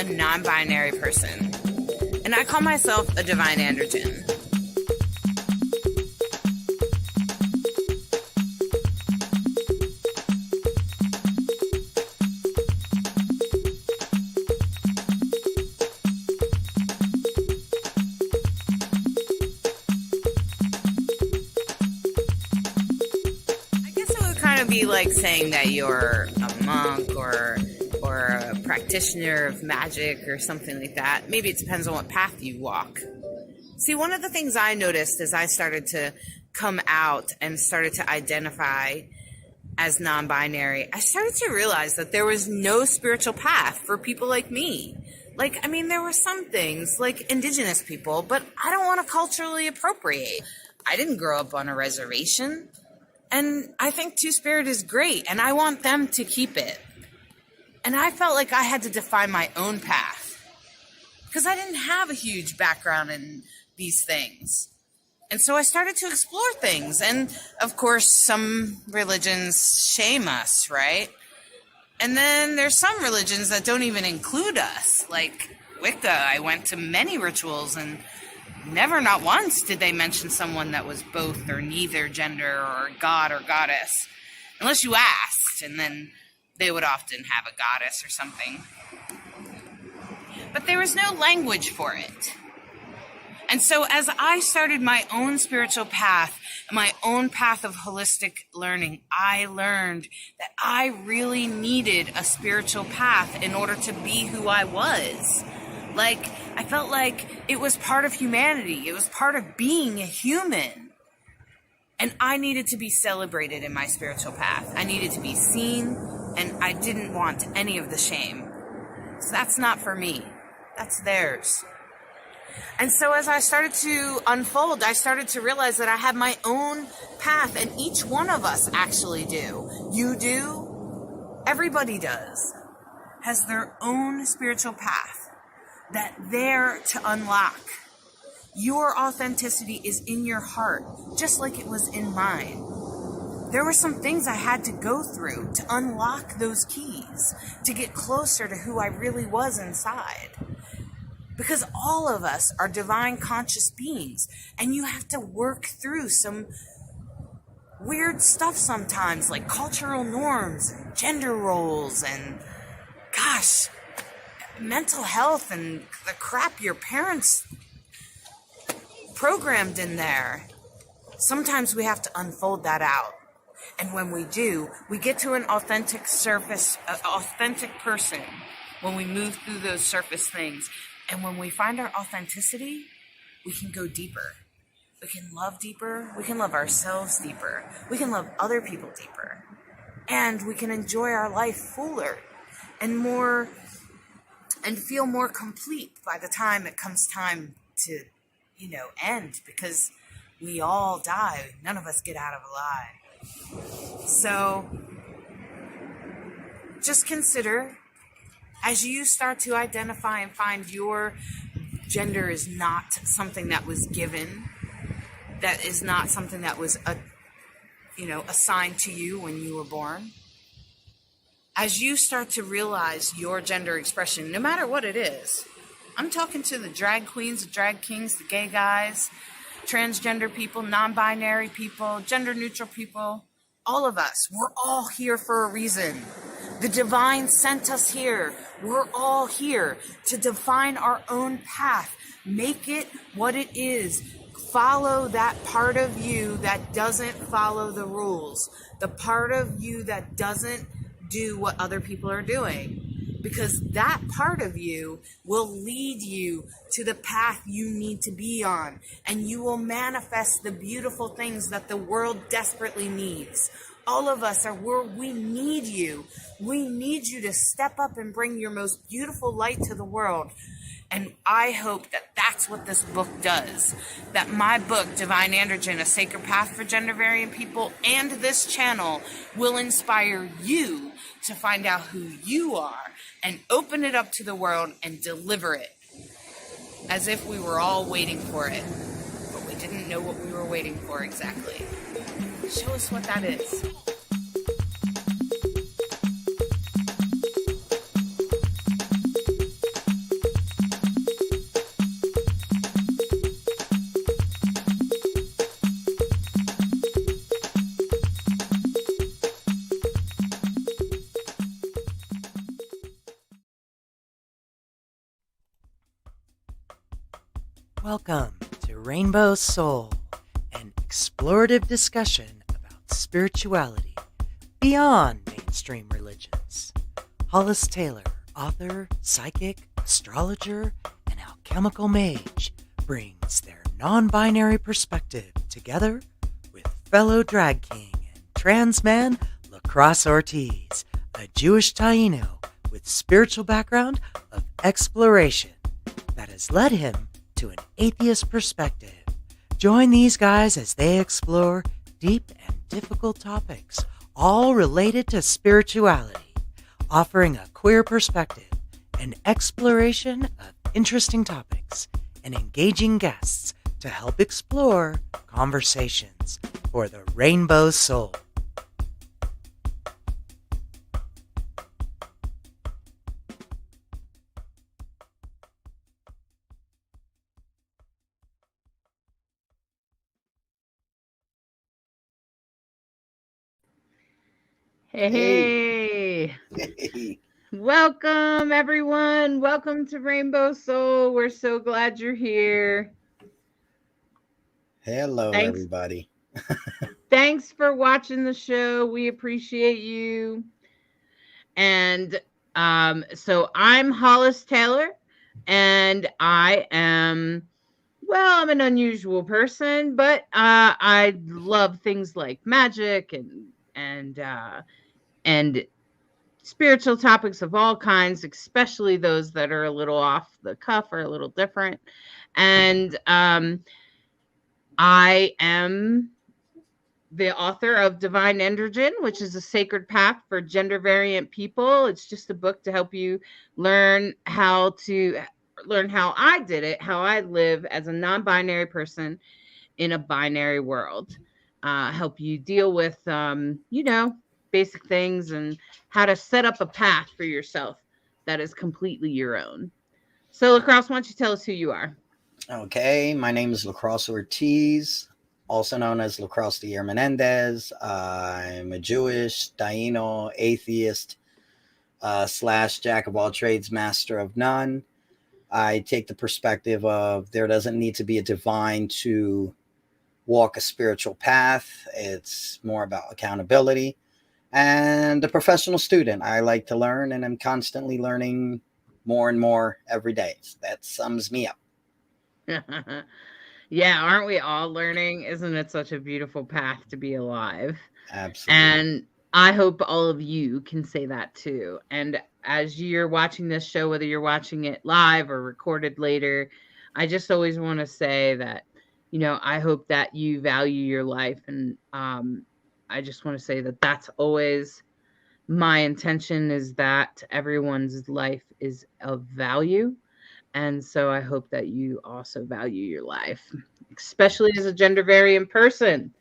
a non-binary person, and I call myself a divine androgen. Be like saying that you're a monk or a practitioner of magic or something like that. Maybe it depends on what path you walk. See, one of the things I noticed as I started to come out and started to identify as non-binary, I started to realize that there was no spiritual path for people like me. There were some things like indigenous people, but I don't want to culturally appropriate. I didn't grow up on a reservation. And I think Two-Spirit is great, and I want them to keep it. And I felt like I had to define my own path, because I didn't have a huge background in these things. And so I started to explore things. And, of course, some religions shame us, right? And then there's some religions that don't even include us. Like Wicca, I went to many rituals, and never, not once, did they mention someone that was both or neither gender or god or goddess. Unless you asked, and then they would often have a goddess or something. But there was no language for it. And so as I started my own spiritual path, my own path of holistic learning, I learned that I really needed a spiritual path in order to be who I was. I felt like it was part of humanity. It was part of being a human. And I needed to be celebrated in my spiritual path. I needed to be seen, and I didn't want any of the shame. So that's not for me. That's theirs. And so as I started to unfold, I started to realize that I had my own path, and each one of us actually do. You do. Everybody does. Has their own spiritual path that they're to unlock. Your authenticity is in your heart, just like it was in mine. There were some things I had to go through to unlock those keys, to get closer to who I really was inside. Because all of us are divine conscious beings, and you have to work through some weird stuff sometimes, like cultural norms, and gender roles, and gosh, mental health and the crap your parents programmed in there. Sometimes we have to unfold that out. And when we do, we get to an authentic person when we move through those surface things. And when we find our authenticity, we can go deeper. We can love deeper. We can love ourselves deeper. We can love other people deeper. And we can enjoy our life fuller and more, and feel more complete by the time it comes time to, end, because we all die. None of us get out of alive. So just consider, as you start to identify and find your gender is not something that was given, that is not something that was assigned to you when you were born. As you start to realize your gender expression, no matter what it is, I'm talking to the drag queens, the drag kings, the gay guys, transgender people, non-binary people, gender-neutral people, all of us, we're all here for a reason. The divine sent us here. We're all here to define our own path. Make it what it is. Follow that part of you that doesn't follow the rules. The part of you that doesn't do what other people are doing. Because that part of you will lead you to the path you need to be on. And you will manifest the beautiful things that the world desperately needs. All of us are where we need you. We need you to step up and bring your most beautiful light to the world. And I hope that that's what this book does. That my book, Divine Androgen, A Sacred Path for Gender Variant People, and this channel will inspire you to find out who you are and open it up to the world and deliver it. As if we were all waiting for it, but we didn't know what we were waiting for exactly. Show us what that is. Welcome to Rainbow Soul, an explorative discussion about spirituality beyond mainstream religions. Hollis Taylor, author, psychic, astrologer, and alchemical mage, brings their non-binary perspective together with fellow drag king and trans man Lacrosse Ortiz, a Jewish Taino with spiritual background of exploration that has led him to an atheist perspective. Join these guys as they explore deep and difficult topics, all related to spirituality, offering a queer perspective, an exploration of interesting topics, and engaging guests to help explore conversations for the Rainbow Soul. Hey. Hey. Welcome, everyone. Welcome to Rainbow Soul. We're so glad you're here. Hello, Thanks. everybody. Thanks for watching the show. We appreciate you. And so I'm Hollis Taylor, and I'm an unusual person, but I love things like magic and spiritual topics of all kinds, especially those that are a little off the cuff or a little different. And I am the author of Divine Androgen, which is a sacred path for gender variant people. It's just a book to help you learn how I did it, how I live as a non-binary person in a binary world. Help you deal with, basic things and how to set up a path for yourself that is completely your own. So, Lacrosse, why don't you tell us who you are? Okay, my name is Lacrosse Ortiz, also known as Lacrosse de Menendez. I'm a Jewish, Taino, atheist, / jack of all trades, master of none. I take the perspective of there doesn't need to be a divine to walk a spiritual path. It's more about accountability. And a professional student. I like to learn, and I'm constantly learning more and more every day. So that sums me up. Yeah, aren't we all learning? Isn't it such a beautiful path to be alive? Absolutely. And I hope all of you can say that too. And as you're watching this show, whether you're watching it live or recorded later, I just always want to say that, I hope that you value your life. And I just want to say that that's always my intention, is that everyone's life is of value. And so I hope that you also value your life, especially as a gender variant person.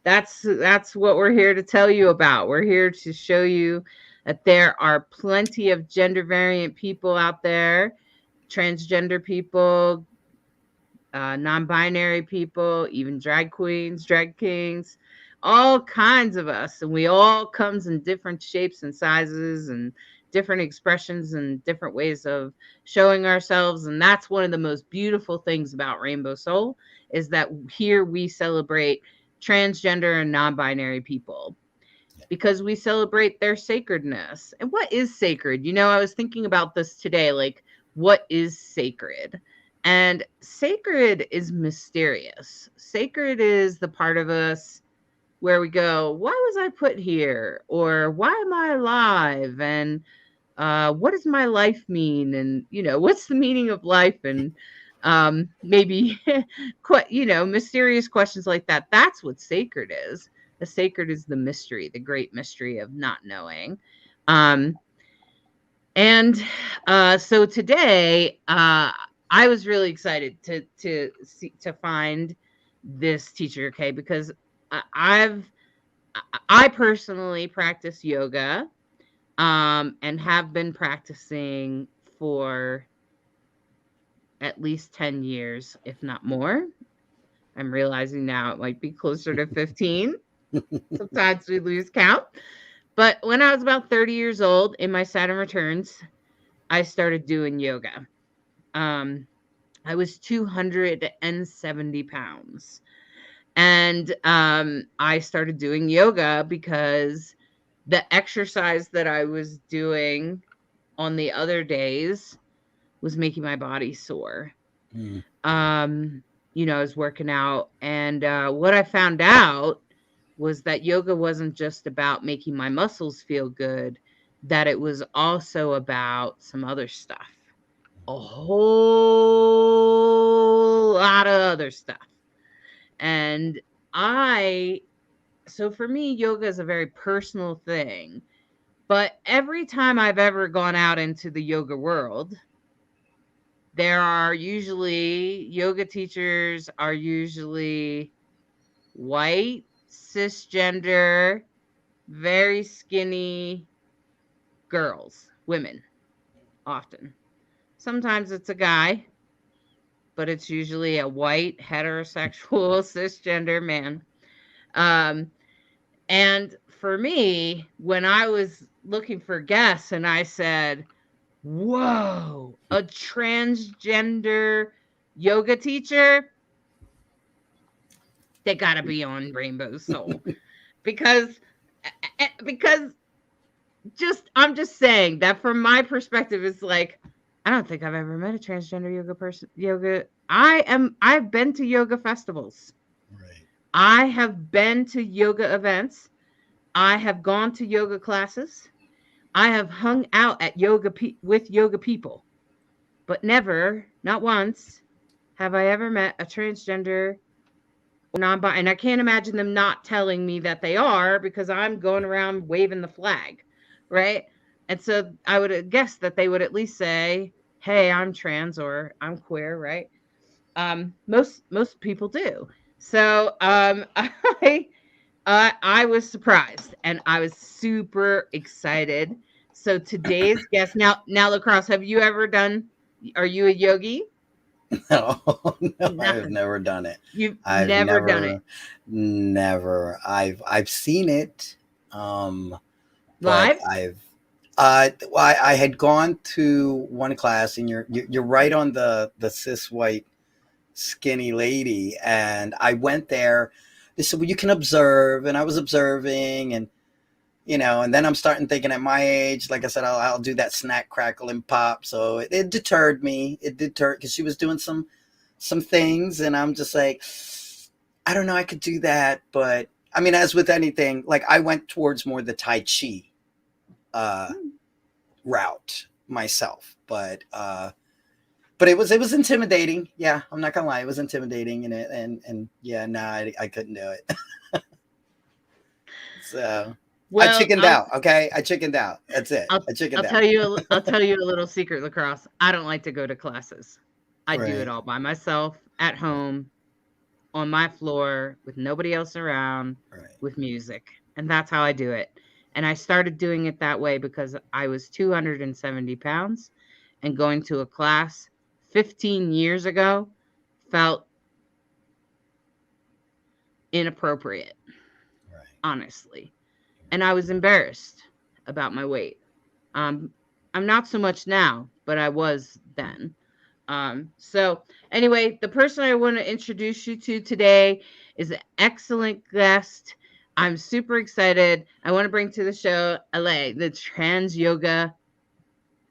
That's what we're here to tell you about. We're here to show you that there are plenty of gender variant people out there, transgender people, non-binary people, even drag queens, drag kings, all kinds of us, and we all comes in different shapes and sizes and different expressions and different ways of showing ourselves. And that's one of the most beautiful things about Rainbow Soul, is that here we celebrate transgender and non-binary people because we celebrate their sacredness. And what is sacred? I was thinking about this today, like, what is sacred? And sacred is mysterious. Sacred is the part of us where we go, why was I put here? Or why am I alive? And what does my life mean? And, what's the meaning of life? And maybe, mysterious questions like that. That's what sacred is. The sacred is the mystery, the great mystery of not knowing. And so today, I was really excited to find this teacher, okay? Because I personally practice yoga, and have been practicing for at least 10 years, if not more. I'm realizing now it might be closer to 15. Sometimes we lose count. But when I was about 30 years old, in my Saturn returns, I started doing yoga. I was 270 pounds. And I started doing yoga because the exercise that I was doing on the other days was making my body sore. Mm. I was working out, and what I found out was that yoga wasn't just about making my muscles feel good, that it was also about some other stuff. A whole lot of other stuff. And I so for me, yoga is a very personal thing. But every time I've ever gone out into the yoga world, there are usually yoga teachers are usually white, cisgender, very skinny girls, women, often. Sometimes it's a guy, but it's usually a white, heterosexual, cisgender man. Um, and for me, when I was looking for guests and I said, whoa, a transgender yoga teacher, they gotta be on Rainbow Soul because because I'm just saying that from my perspective, it's like I don't think I've ever met a transgender yoga person. I've been to yoga festivals. Right. I have been to yoga events. I have gone to yoga classes. I have hung out at with yoga people, but never, not once, have I ever met a transgender or non-binary. And I can't imagine them not telling me that they are because I'm going around waving the flag, right? And so I would guess that they would at least say, "Hey, I'm trans or I'm queer," right? Most people do. So I was surprised and I was super excited. So today's guest now Lacrosse, have you ever done? Are you a yogi? No, no, I've Nothing. never done it. You've I've never done it never. I've seen it, but live. I had gone to one class, and you're right on the cis white skinny lady, and I went there. They said, well, you can observe, and I was observing, and and then I'm starting thinking at my age, like I said, I'll do that snack, crackle, and pop. So it deterred me. It deterred because she was doing some things, and I'm just like, I don't know, I could do that, but I mean, as with anything, like I went towards more the Tai Chi uh, route myself, but it was intimidating. Yeah, I'm not gonna lie, it was intimidating, and yeah, no, I couldn't do it. So. I Well, chickened out. Okay, I chickened out. That's it. I'll I chickened I'll out. I'll tell you a little secret, Lacrosse. I don't like to go to classes. I do it Right. all by myself at home on my floor with nobody else around Right. with music. And that's how I do it. And I started doing it that way because I was 270 pounds and going to a class 15 years ago felt inappropriate, Right. honestly. And I was embarrassed about my weight. Um, I'm not so much now, but I was then. So anyway, the person I want to introduce you to today is an excellent guest. I'm super excited. I want to bring to the show Alle, the trans yoga,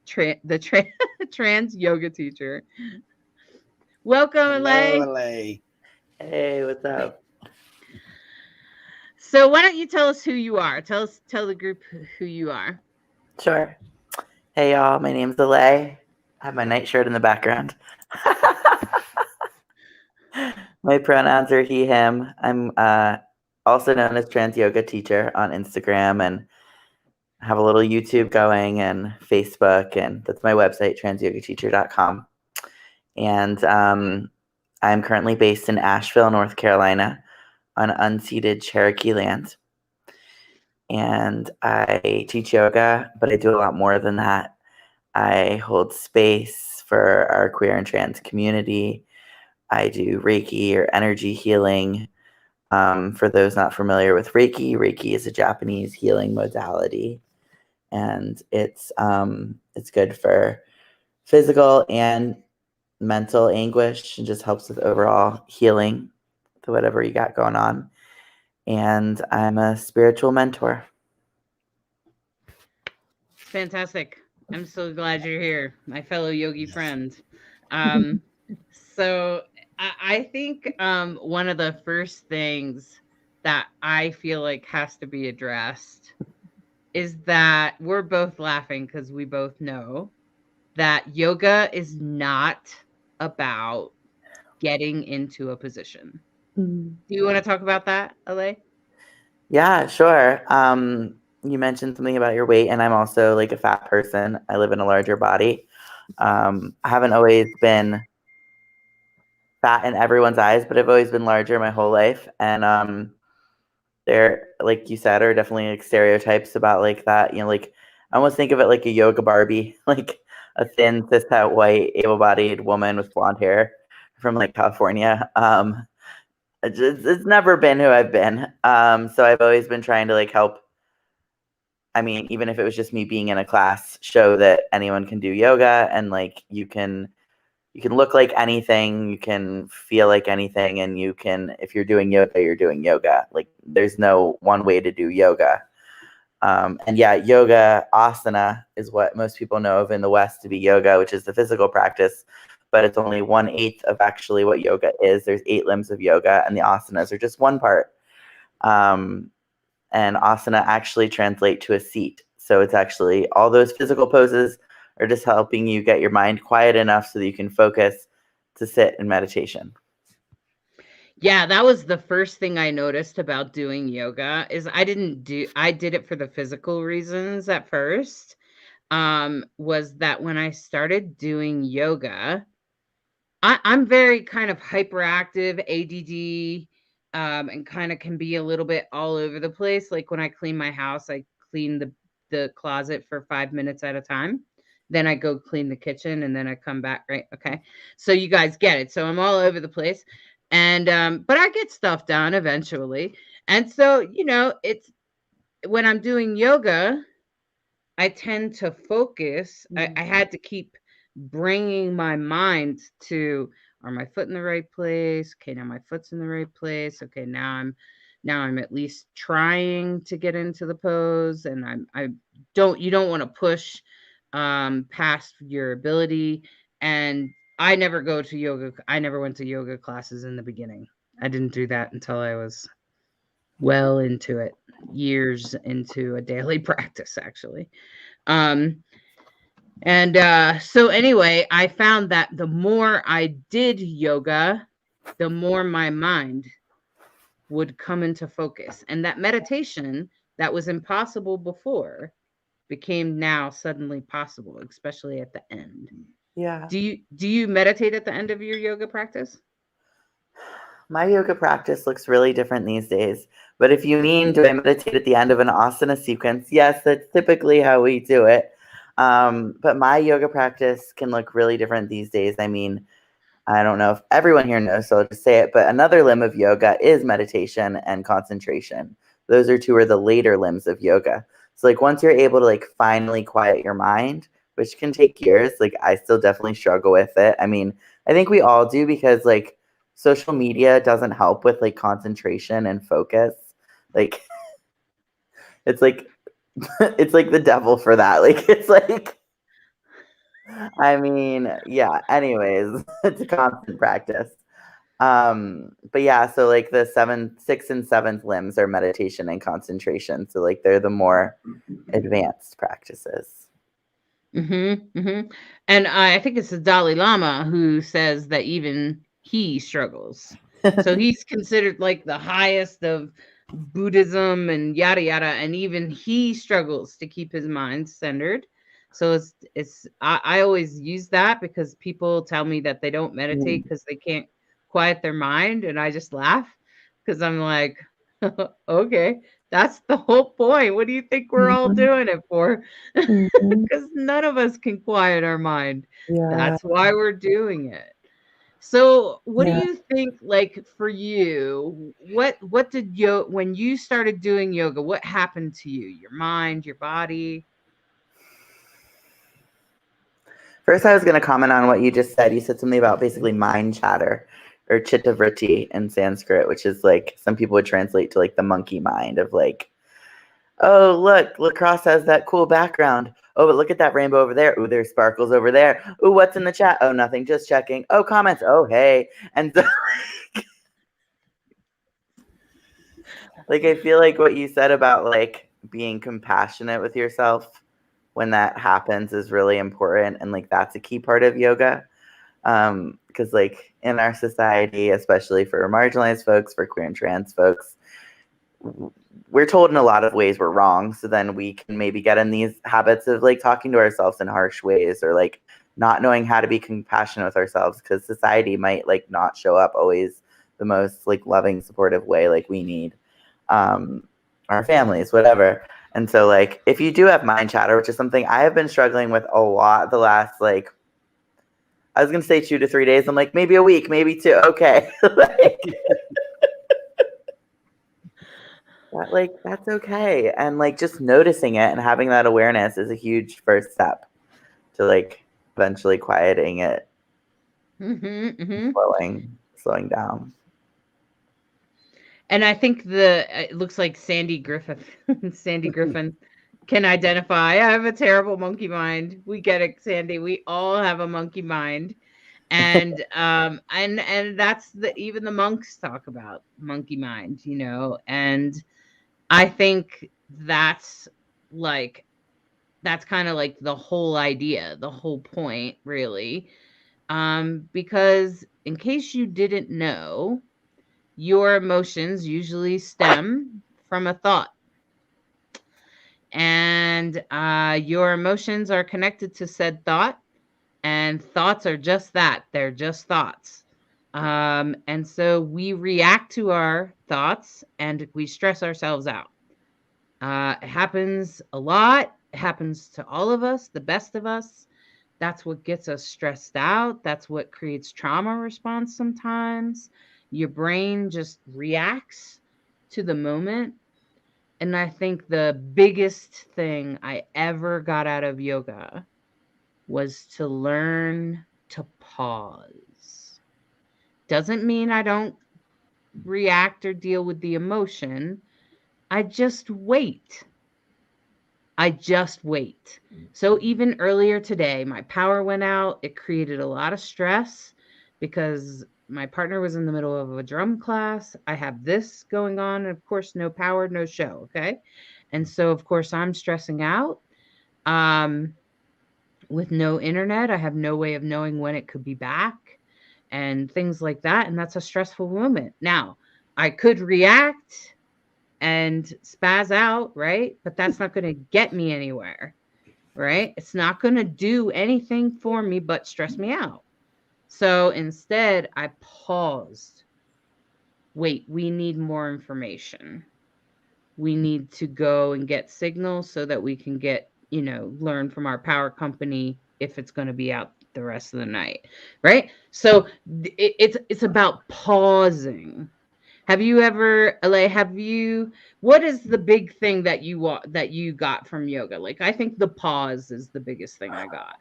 trans yoga teacher. Welcome, Hello, Alle. LA. Hey, what's up? So why don't you tell us who you are? Tell the group who you are. Sure. Hey, y'all. My name's Ale. I have my nightshirt in the background. My pronouns are he, him. I'm also known as Trans Yoga Teacher on Instagram and have a little YouTube going and Facebook, and that's my website, transyogateacher.com. And I'm currently based in Asheville, North Carolina, on unceded Cherokee land. And I teach yoga, but I do a lot more than that. I hold space for our queer and trans community. I do Reiki or energy healing. For those not familiar with Reiki, Reiki is a Japanese healing modality, and it's good for physical and mental anguish and just helps with overall healing to whatever you got going on. And I'm a spiritual mentor. Fantastic. I'm so glad you're here, my fellow yogi friend. So I think one of the first things that I feel like has to be addressed is that we're both laughing because we both know that yoga is not about getting into a position. Do you want to talk about that, Ale? Yeah, sure. You mentioned something about your weight, and I'm also like a fat person. I live in a larger body. I haven't always been fat in everyone's eyes, but I've always been larger my whole life. And there, like you said, are definitely like stereotypes about like that. Like I almost think of it like a yoga Barbie, like a thin, cis-het, white, able-bodied woman with blonde hair from like California. It's never been who I've been. So I've always been trying to like help. I mean, even if it was just me being in a class, show that anyone can do yoga, and like you can look like anything, you can feel like anything, and you can, if you're doing yoga, you're doing yoga. Like there's no one way to do yoga. And yeah, yoga asana is what most people know of in the West to be yoga, which is the physical practice, but it's only 1/8 of actually what yoga is. There's 8 limbs of yoga, and the asanas are just one part. And asana actually translate to a seat. So it's actually all those physical poses are just helping you get your mind quiet enough so that you can focus to sit in meditation. Yeah, that was the first thing I noticed about doing yoga is I did it for the physical reasons at first. Was that when I started doing yoga, I'm very kind of hyperactive, ADD, and kind of can be a little bit all over the place. Like when I clean my house, I clean the closet for 5 minutes at a time. Then I go clean the kitchen and then I come back, right? Okay. So you guys get it. So I'm all over the place. And but I get stuff done eventually. And so, it's when I'm doing yoga, I tend to focus. I had to keep bringing my mind to, are my foot in the right place? Okay, now my foot's in the right place. Okay, now I'm at least trying to get into the pose, and you don't want to push past your ability. And I never went to yoga classes in the beginning. I didn't do that until I was well into it, years into a daily practice, actually. So anyway, I found that the more I did yoga, the more my mind would come into focus. And that meditation that was impossible before became now suddenly possible, especially at the end. Yeah. Do you meditate at the end of your yoga practice? My yoga practice looks really different these days. But if you mean, do I meditate at the end of an asana sequence? Yes, that's typically how we do it. But my yoga practice can look really different these days. I mean, I don't know if everyone here knows, so I'll just say it, but another limb of yoga is meditation and concentration. Those are 2 of the later limbs of yoga. So like once you're able to like finally quiet your mind, which can take years, like I still definitely struggle with it. I mean, I think we all do because like social media doesn't help with like concentration and focus. Like it's like it's like the devil for that. Like it's like, I mean, yeah, anyways, it's a constant practice. But yeah, so like the 6th and 7th limbs are meditation and concentration. So like they're the more advanced practices. And I think it's the Dalai Lama who says that even he struggles. So he's considered like the highest of Buddhism and yada yada, and even he struggles to keep his mind centered. So I always use that because people tell me that they don't meditate because they can't quiet their mind, and I just laugh because I'm like, okay, that's the whole point. What do you think we're all doing it for? Because none of us can quiet our mind. Yeah. That's why we're doing it. So what do you think, like for you, what did when you started doing yoga, what happened to you? Your mind, your body? First, I was going to comment on what you just said. You said something about basically mind chatter or chittavritti in Sanskrit, which is like some people would translate to like the monkey mind of like, oh, look, lacrosse has that cool background. Oh, but look at that rainbow over there. Oh, there's sparkles over there. Oh, what's in the chat? Oh, nothing, just checking. Oh, comments. Oh, hey. And so, like, I feel like what you said about like being compassionate with yourself when that happens is really important. And like, that's a key part of yoga. Because like in our society, especially for marginalized folks, for queer and trans folks, we're told in a lot of ways we're wrong. So then we can maybe get in these habits of like talking to ourselves in harsh ways, or like not knowing how to be compassionate with ourselves, because society might like not show up always the most like loving, supportive way like we need. Our families, whatever. And so like if you do have mind chatter, which is something I have been struggling with a lot the last like, I was gonna say 2 to 3 days. I'm like, maybe a week, maybe 2. Okay. Like that's okay. And like just noticing it and having that awareness is a huge first step to like eventually quieting it, slowing down. And I think it looks like Sandy Griffin can identify. I have a terrible monkey mind. We get it, Sandy. We all have a monkey mind. And that's even the monks talk about monkey mind, and I think that's kind of like the whole idea, the whole point, really. Because in case you didn't know, your emotions usually stem from a thought. And your emotions are connected to said thought. And thoughts are just that. They're just thoughts. And so we react to our thoughts and we stress ourselves out. It happens a lot. It happens to all of us, the best of us. That's what gets us stressed out. That's what creates trauma response sometimes. Your brain just reacts to the moment. And I think the biggest thing I ever got out of yoga was to learn to pause. Doesn't mean I don't react or deal with the emotion. I just wait. So even earlier today, my power went out. It created a lot of stress because my partner was in the middle of a drum class. I have this going on. And of course, no power, no show. Okay. And so, of course, I'm stressing out. With no internet, I have no way of knowing when it could be back and things like that. And that's a stressful moment. Now, I could react and spaz out, right? But that's not going to get me anywhere, right? It's not going to do anything for me but stress me out. So instead, I paused. Wait, we need more information. We need to go and get signals so that we can get, learn from our power company if it's going to be out the rest of the night, right? So it's about pausing. Have you ever, what is the big thing that you got from yoga? Like, I think the pause is the biggest thing I got.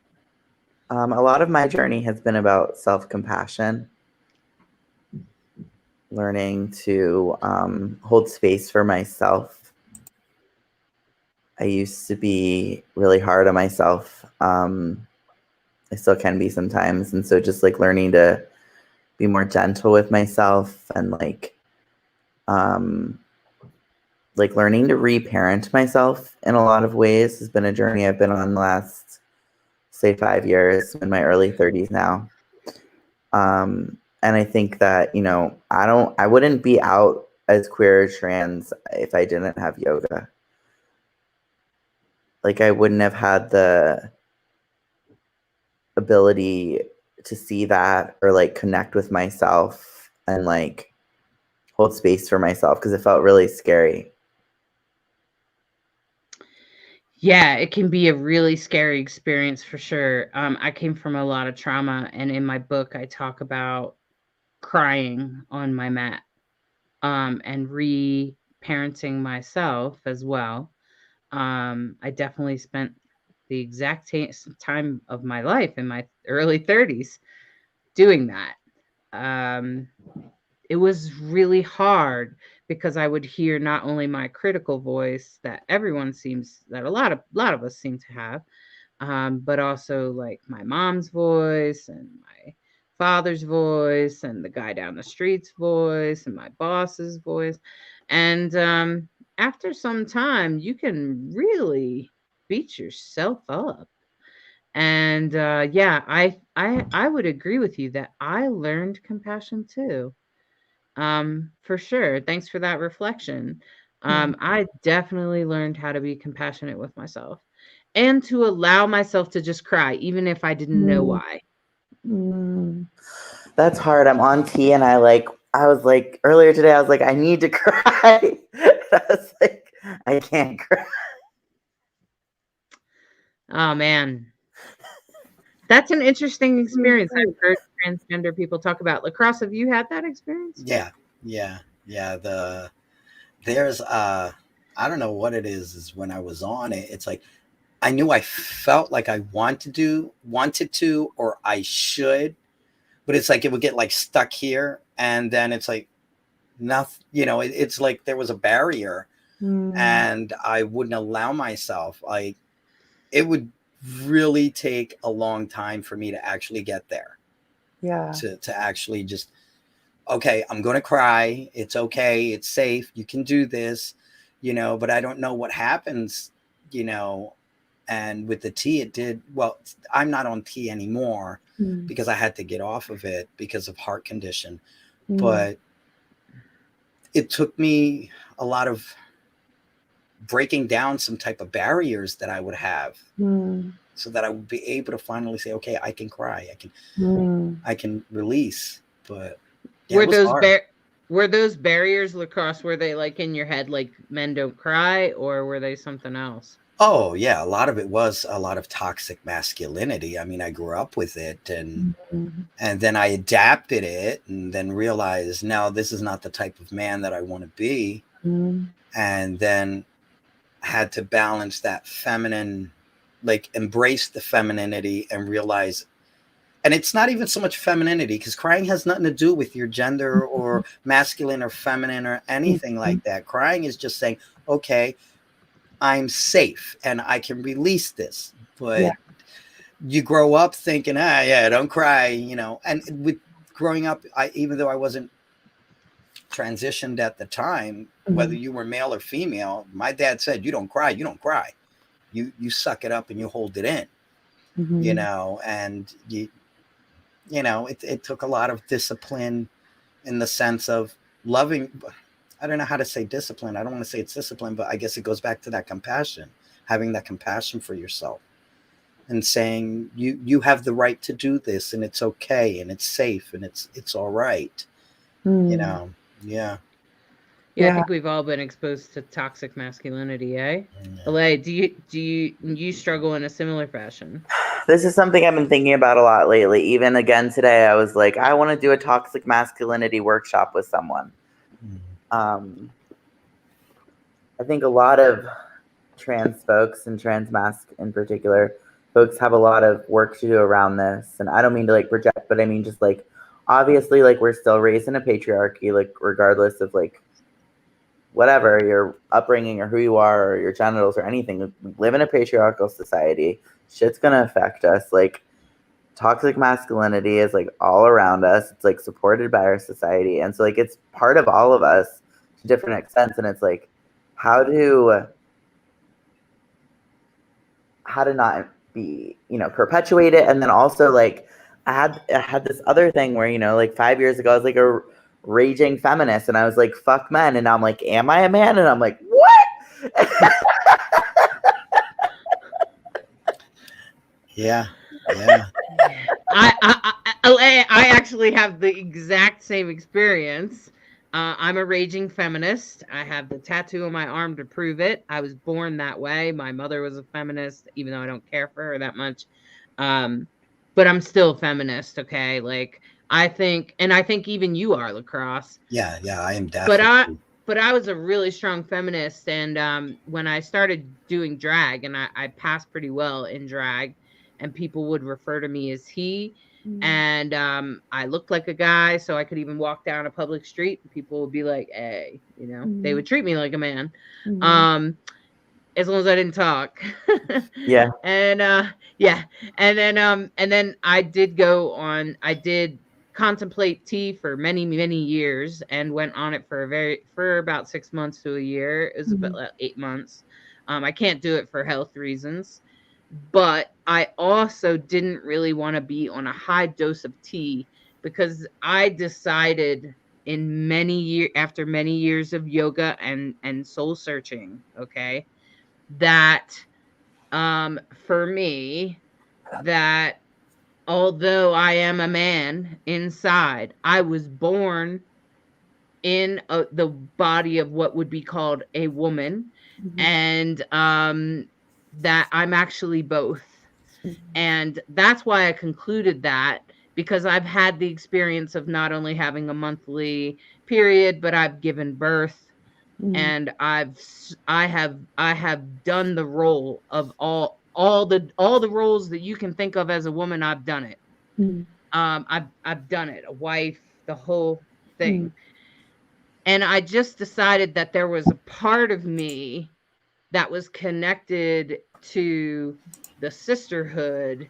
A lot of my journey has been about self-compassion, learning to hold space for myself. I used to be really hard on myself. I still can be sometimes. And so just like learning to be more gentle with myself and like learning to reparent myself in a lot of ways has been a journey I've been on the last, say, 5 years. I'm in my early 30s now. And I think that, I wouldn't be out as queer or trans if I didn't have yoga. Like I wouldn't have had the ability to see that or like connect with myself and like hold space for myself because it felt really scary. Yeah, it can be a really scary experience for sure. I came from a lot of trauma, and in my book, I talk about crying on my mat, and re-parenting myself as well. I definitely spent the exact time of my life in my early 30s doing that. It was really hard because I would hear not only my critical voice that a lot of us seem to have, but also like my mom's voice and my father's voice and the guy down the street's voice and my boss's voice. And after some time, you can really beat yourself up. And yeah, I would agree with you that I learned compassion too. For sure. Thanks for that reflection. I definitely learned how to be compassionate with myself and to allow myself to just cry, even if I didn't know why. That's hard. I'm on T and I was like earlier today, I was like, I need to cry. I was like, I can't cry. Oh man. That's an interesting experience. I've heard transgender people talk about. Lacrosse, have you had that experience? Yeah. There's I don't know what it is when I was on it. It's like I knew I felt like I wanted to, or I should, but it's like it would get like stuck here, and then it's like nothing. It's like there was a barrier, and I wouldn't allow myself. Like it would really take a long time for me to actually get there. Yeah. To actually just, okay, I'm going to cry. It's okay. It's safe. You can do this, but I don't know what happens, and with the tea, it did. Well, I'm not on tea anymore because I had to get off of it because of heart condition. But it took me a lot of breaking down some type of barriers that I would have so that I would be able to finally say, okay, I can cry. I can release. But yeah, were those barriers, Lacrosse, were they like in your head, like men don't cry, or were they something else? Oh yeah, a lot of it was a lot of toxic masculinity. I mean, I grew up with it, and then I adapted it, and then realized, no, this is not the type of man that I want to be, and then had to balance that feminine, like embrace the femininity and realize. And it's not even so much femininity, because crying has nothing to do with your gender or masculine or feminine or anything like that. Crying is just saying, okay, I'm safe and I can release this. But you grow up thinking, don't cry, And with growing up, even though I wasn't transitioned at the time, whether you were male or female, my dad said, you don't cry. You suck it up and you hold it in, and it took a lot of discipline in the sense of loving. I don't know how to say discipline. I don't want to say it's discipline, but I guess it goes back to that compassion, having that compassion for yourself and saying you have the right to do this, and it's okay, and it's safe, and it's all right. Yeah. Yeah, I think we've all been exposed to toxic masculinity, eh? Alle, do you struggle in a similar fashion? This is something I've been thinking about a lot lately. Even again today, I was like, I want to do a toxic masculinity workshop with someone. I think a lot of trans folks and trans masc in particular, folks have a lot of work to do around this. And I don't mean to like project, but I mean just like, obviously, like we're still raised in a patriarchy, like regardless of like whatever your upbringing or who you are or your genitals or anything. We live in a patriarchal society. Shit's gonna affect us. Like toxic masculinity is like all around us. It's like supported by our society, and so like it's part of all of us to different extents. And it's like how to not be perpetuate it, and then also like I had this other thing where like 5 years ago I was like a raging feminist, and I was like fuck men, and now I'm like, am I a man? And I'm like, what? Yeah. I actually have the exact same experience. I'm a raging feminist. I have the tattoo on my arm to prove it. I was born that way. My mother was a feminist, even though I don't care for her that much. But I'm still a feminist, okay? Like I think even you are, Lacrosse. Yeah, I am definitely. but I was a really strong feminist, and when I started doing drag, and I passed pretty well in drag, and people would refer to me as he, and I looked like a guy, so I could even walk down a public street, and people would be like, "Hey," they would treat me like a man, as long as I didn't talk. Yeah. And yeah, and then I did contemplate tea for many, many years, and went on it for about 6 months to a year. It was about 8 months. I can't do it for health reasons, but I also didn't really want to be on a high dose of tea, because I decided after many years of yoga and soul searching, okay, that for me, that although I am a man inside, I was born in the body of what would be called a woman, and that I'm actually both. And that's why I concluded that, because I've had the experience of not only having a monthly period, but I've given birth, and I have done the role of all the roles that you can think of as a woman. I've done it. I've done it, a wife, the whole thing. And I just decided that there was a part of me that was connected to the sisterhood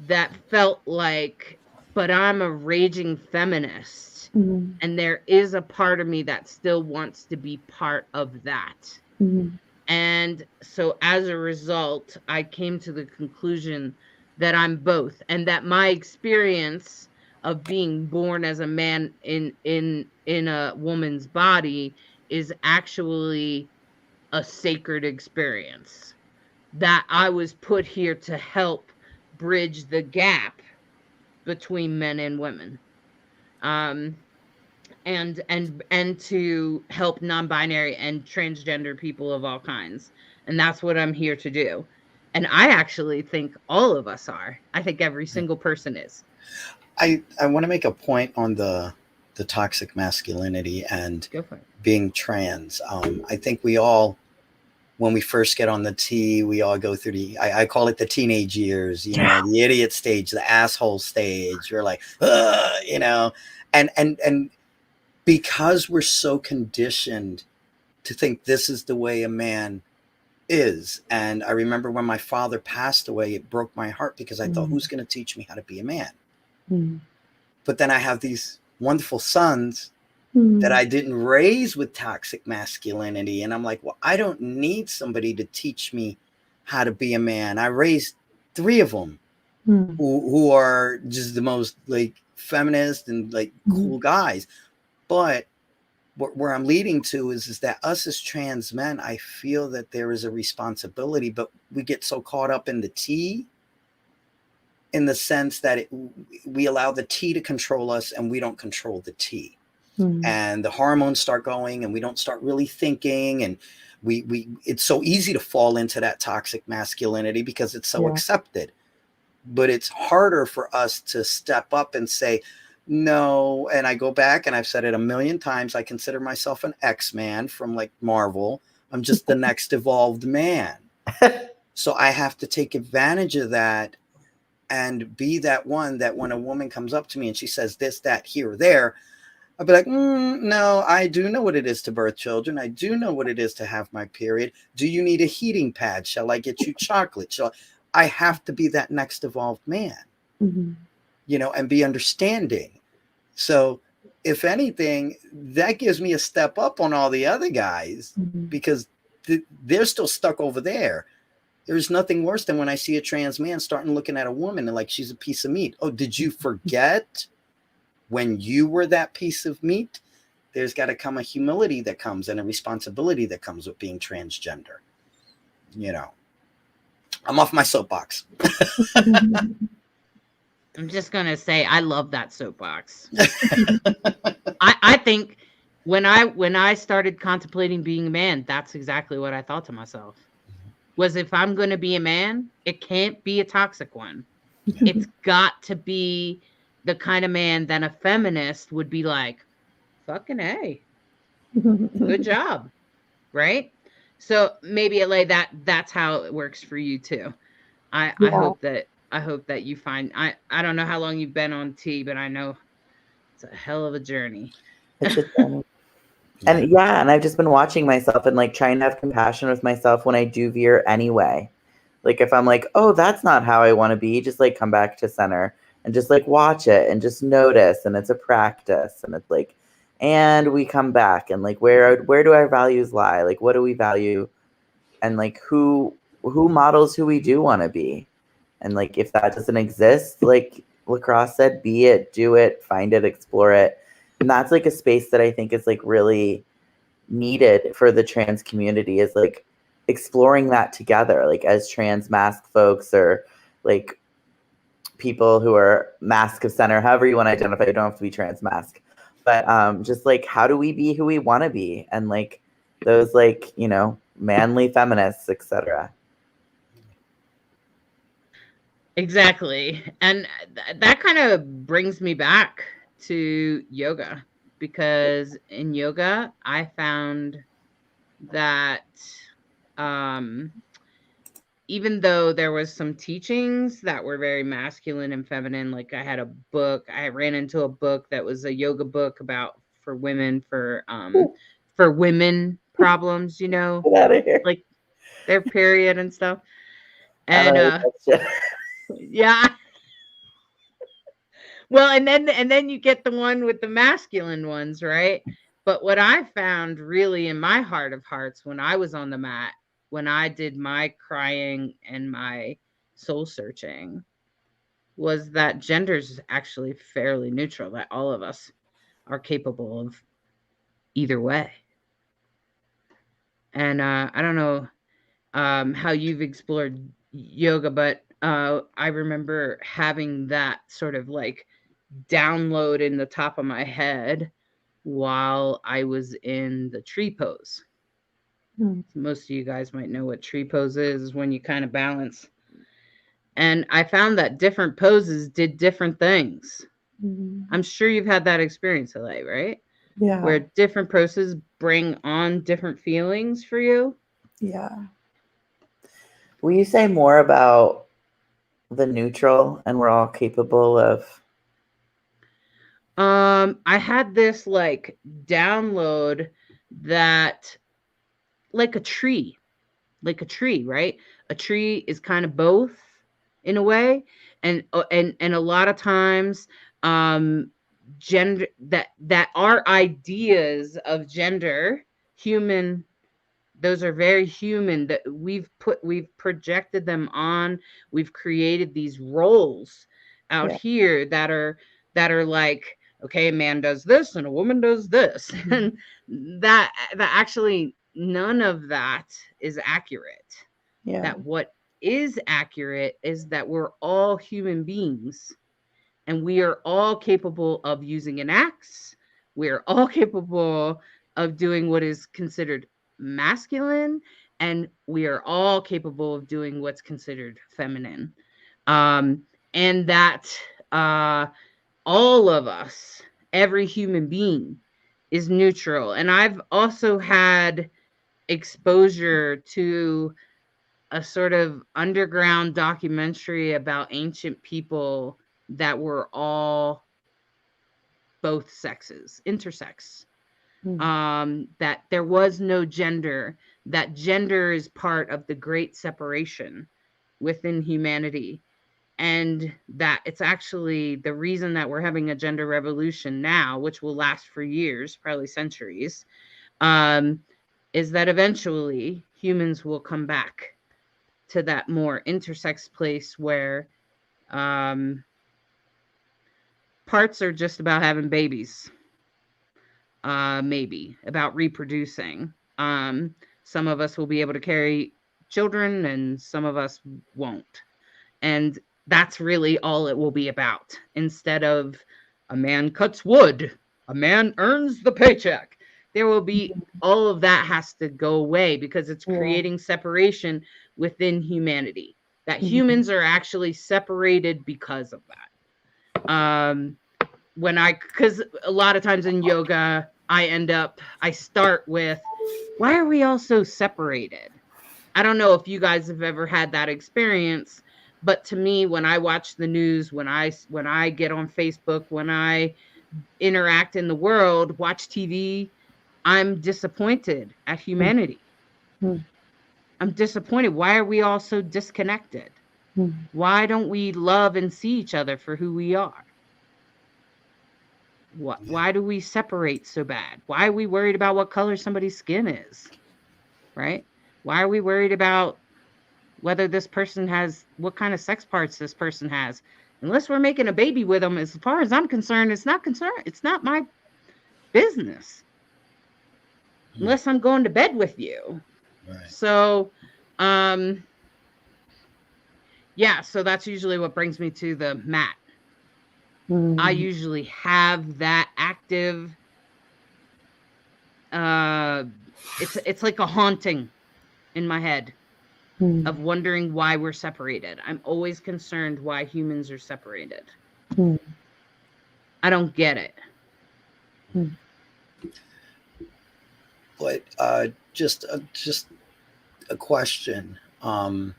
that felt like, but I'm a raging feminist. And there is a part of me that still wants to be part of that. And so as a result, I came to the conclusion that I'm both, and that my experience of being born as a man in a woman's body is actually a sacred experience, that I was put here to help bridge the gap between men and women, and to help non-binary and transgender people of all kinds. And that's what I'm here to do. And I actually think all of us are. I think every single person is. I want to make a point on the toxic masculinity and Go for it. being trans. I think we all, when we first get on the T, we all go through I call it the teenage years, the idiot stage, the asshole stage. You're like, and because we're so conditioned to think this is the way a man is. And I remember when my father passed away, it broke my heart, because I thought, who's going to teach me how to be a man? But then I have these wonderful sons that I didn't raise with toxic masculinity. And I'm like, well, I don't need somebody to teach me how to be a man. I raised 3 of them who are just the most like feminist and like cool guys. But where I'm leading to is that us as trans men, I feel that there is a responsibility, but we get so caught up in the T, in the sense that we allow the T to control us, and we don't control the T. And the hormones start going, and we don't start really thinking, and we it's so easy to fall into that toxic masculinity because it's so accepted. But it's harder for us to step up and say no. And I go back, and I've said it a million times, I consider myself an X-Man from like Marvel. I'm just the next evolved man. So I have to take advantage of that and be that one that when a woman comes up to me and she says this, that, here, or there, I'll be like, no, I do know what it is to birth children. I do know what it is to have my period. Do you need a heating pad? Shall I get you chocolate? I have to be that next evolved man, and be understanding. So if anything, that gives me a step up on all the other guys, because they're still stuck over there. There's nothing worse than when I see a trans man starting looking at a woman and like she's a piece of meat. Oh, did you forget when you were that piece of meat? There's got to come a humility that comes, and a responsibility that comes with being transgender. I'm off my soapbox. I'm just going to say, I love that soapbox. I think when I started contemplating being a man, that's exactly what I thought to myself. Was, if I'm going to be a man, it can't be a toxic one. It's got to be the kind of man that a feminist would be like, fucking A. Good job. Right? So maybe LA, that's how it works for you too. I Yeah. I hope that you find, I don't know how long you've been on tea, but I know it's a hell of a journey. It's a journey. Yeah. And yeah, and I've just been watching myself and like trying to have compassion with myself when I do veer anyway. Like if I'm like, oh, that's not how I want to be, just like come back to center and just like watch it and just notice. And it's a practice. And it's like, and we come back and like where do our values lie? Like what do we value? And like who models who we do want to be? And like if that doesn't exist, like Lacrosse said, be it, do it, find it, explore it. And that's like a space that I think is like really needed for the trans community, is like exploring that together, like as trans mask folks or like people who are mask of center, however you want to identify. You don't have to be trans mask, but just like how do we be who we want to be, and like those like, you know, manly feminists, etc. Exactly. And that kind of brings me back to yoga, because in yoga, I found that um, even though there was some teachings that were very masculine and feminine, like I had a book, I ran into a book that was a yoga book about for women, for women problems, you know, Get out of here. like their period and stuff. I don't And know that shit. yeah. Well, and then you get the one with the masculine ones, right? But what I found really in my heart of hearts when I was on the mat, when I did my crying and my soul searching, was that gender is actually fairly neutral, that all of us are capable of either way. And I don't know how you've explored yoga, but I remember having that sort of like download in the top of my head while I was in the tree pose. Most of you guys might know what tree pose is when you kind of balance. And I found that different poses did different things. I'm sure you've had that experience, LA, right? Yeah. Where different poses bring on different feelings for you. Yeah. Will you say more about the neutral and we're all capable of? I had this like download that like a tree, right? A tree is kind of both in a way, and a lot of times, gender, that our ideas of gender, human, those are very human, that we've projected them on. We've created these roles out Yeah. here that are like, okay, a man does this and a woman does this. And that actually none of that is accurate. Yeah. That what is accurate is that we're all human beings, and we are all capable of using an axe. We're all capable of doing what is considered masculine, and we are all capable of doing what's considered feminine. And that all of us, every human being, is neutral. And I've also had exposure to a sort of underground documentary about ancient people that were all both sexes, intersex. That there was no gender, that gender is part of the great separation within humanity. And that it's actually the reason that we're having a gender revolution now, which will last for years, probably centuries, is that eventually humans will come back to that more intersex place where parts are just about having babies, maybe about reproducing. Some of us will be able to carry children and some of us won't. And that's really all it will be about. Instead of a man cuts wood, a man earns the paycheck. There will be, all of that has to go away, because it's creating separation within humanity. That humans are actually separated because of that. Because a lot of times in yoga, I start with, why are we all so separated? I don't know if you guys have ever had that experience, but to me, when I watch the news, when I get on Facebook, when I interact in the world, watch TV, I'm disappointed at humanity. Mm. I'm disappointed. Why are we all so disconnected? Mm. Why don't we love and see each other for who we are? Why do we separate so bad? Why are we worried about what color somebody's skin is? Right? Why are we worried about whether this person has, what kind of sex parts this person has? Unless we're making a baby with them, as far as I'm concerned, it's not my business. Unless I'm going to bed with you. Right. So, yeah, so that's usually what brings me to the mat. Mm. I usually have that active, it's like a haunting in my head Mm. of wondering why we're separated. I'm always concerned why humans are separated. Mm. I don't get it. Mm. But just a question. Ale,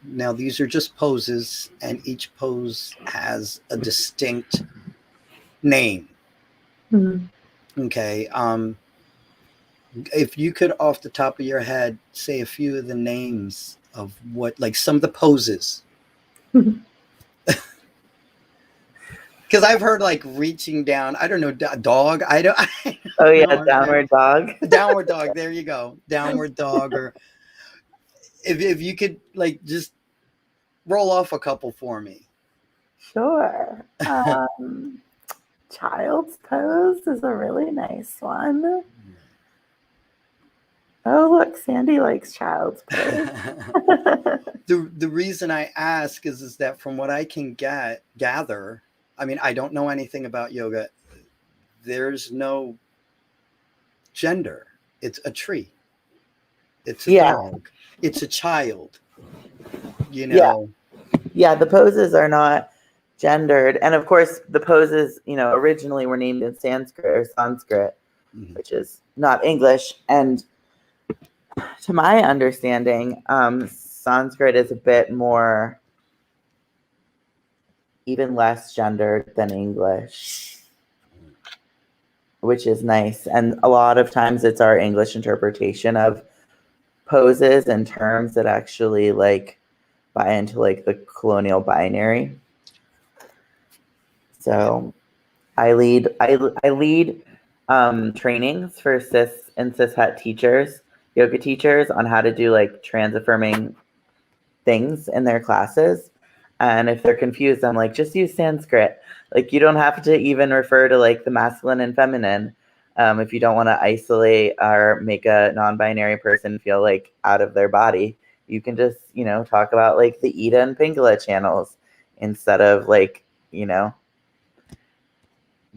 now these are just poses, and each pose has a distinct name. Mm. Okay. If you could, off the top of your head, say a few of the names of what, like some of the poses. Because I've heard like reaching down. I don't know, dog. I don't. Oh yeah, know. downward dog. Downward dog. There you go. Downward dog. Or if you could like just roll off a couple for me. Sure. Child's pose is a really nice one. Oh, look, Sandy likes child's pose. The reason I ask is that from what I can gather, I mean, I don't know anything about yoga. There's no gender. It's a tree. It's a dog. It's a child. You know. Yeah, the poses are not gendered. And of course, the poses, originally were named in Sanskrit, Mhm. which is not English. And to my understanding, Sanskrit is a bit more, even less gendered than English, which is nice. And a lot of times it's our English interpretation of poses and terms that actually buy into the colonial binary. So I lead trainings for cis and cishet teachers, yoga teachers, on how to do trans affirming things in their classes. And if they're confused, I'm like, just use Sanskrit. You don't have to even refer to the masculine and feminine. If you don't want to isolate or make a non-binary person feel out of their body, you can just, talk about the Ida and Pingala channels instead of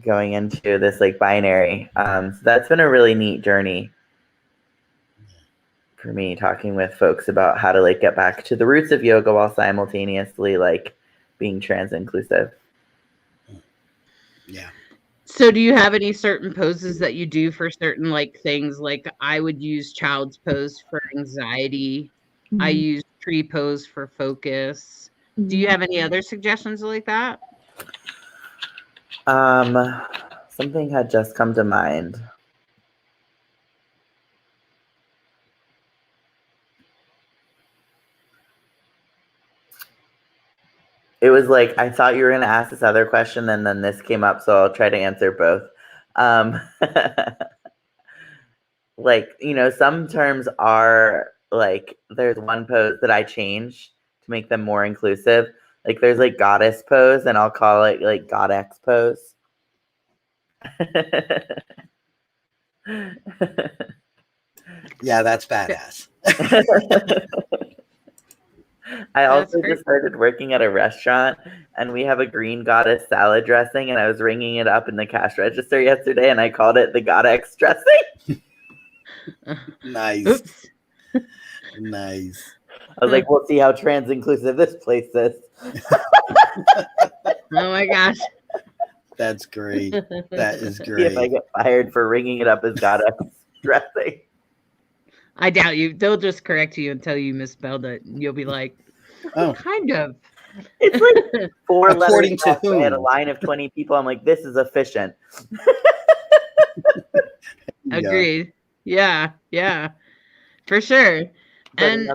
going into this binary. So that's been a really neat journey for me, talking with folks about how to get back to the roots of yoga while simultaneously being trans inclusive. Yeah. So do you have any certain poses that you do for certain things? I would use child's pose for anxiety. I use tree pose for focus. Do you have any other suggestions like that? Something had just come to mind. It was I thought you were going to ask this other question, and then this came up, so I'll try to answer both. Some terms are there's one pose that I changed to make them more inclusive. There's goddess pose, and I'll call it godex pose. Yeah, that's badass. I also just started working at a restaurant, and we have a green goddess salad dressing, and I was ringing it up in the cash register yesterday, and I called it the godex dressing. Nice. Oops. Nice. I was like, we'll see how trans inclusive this place is. Oh my gosh. That's great. That is See if I great. get fired for ringing it up as goddess dressing. I doubt you. They'll just correct you and tell you misspelled it. And you'll be like, Oh, kind of. It's like 4 letters according to long. So I had a whom? line of 20 people. I'm like, this is efficient. Yeah. Agreed. Yeah, for sure. But And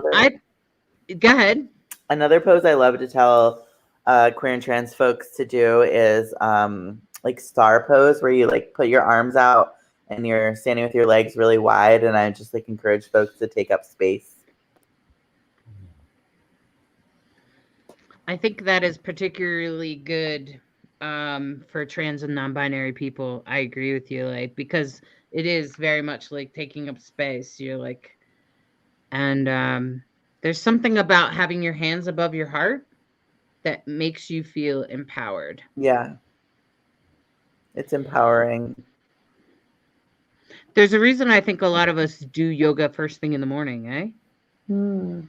go ahead. another pose I love to tell queer and trans folks to do is like star pose, where you like put your arms out and you're standing with your legs really wide. And I just like encourage folks to take up space. I think that is particularly good for trans and non-binary people. I agree with you, like, because it is very much like taking up space. You're like, and there's something about having your hands above your heart that makes you feel empowered. Yeah. It's empowering. There's a reason I think a lot of us do yoga first thing in the morning, eh? Hmm.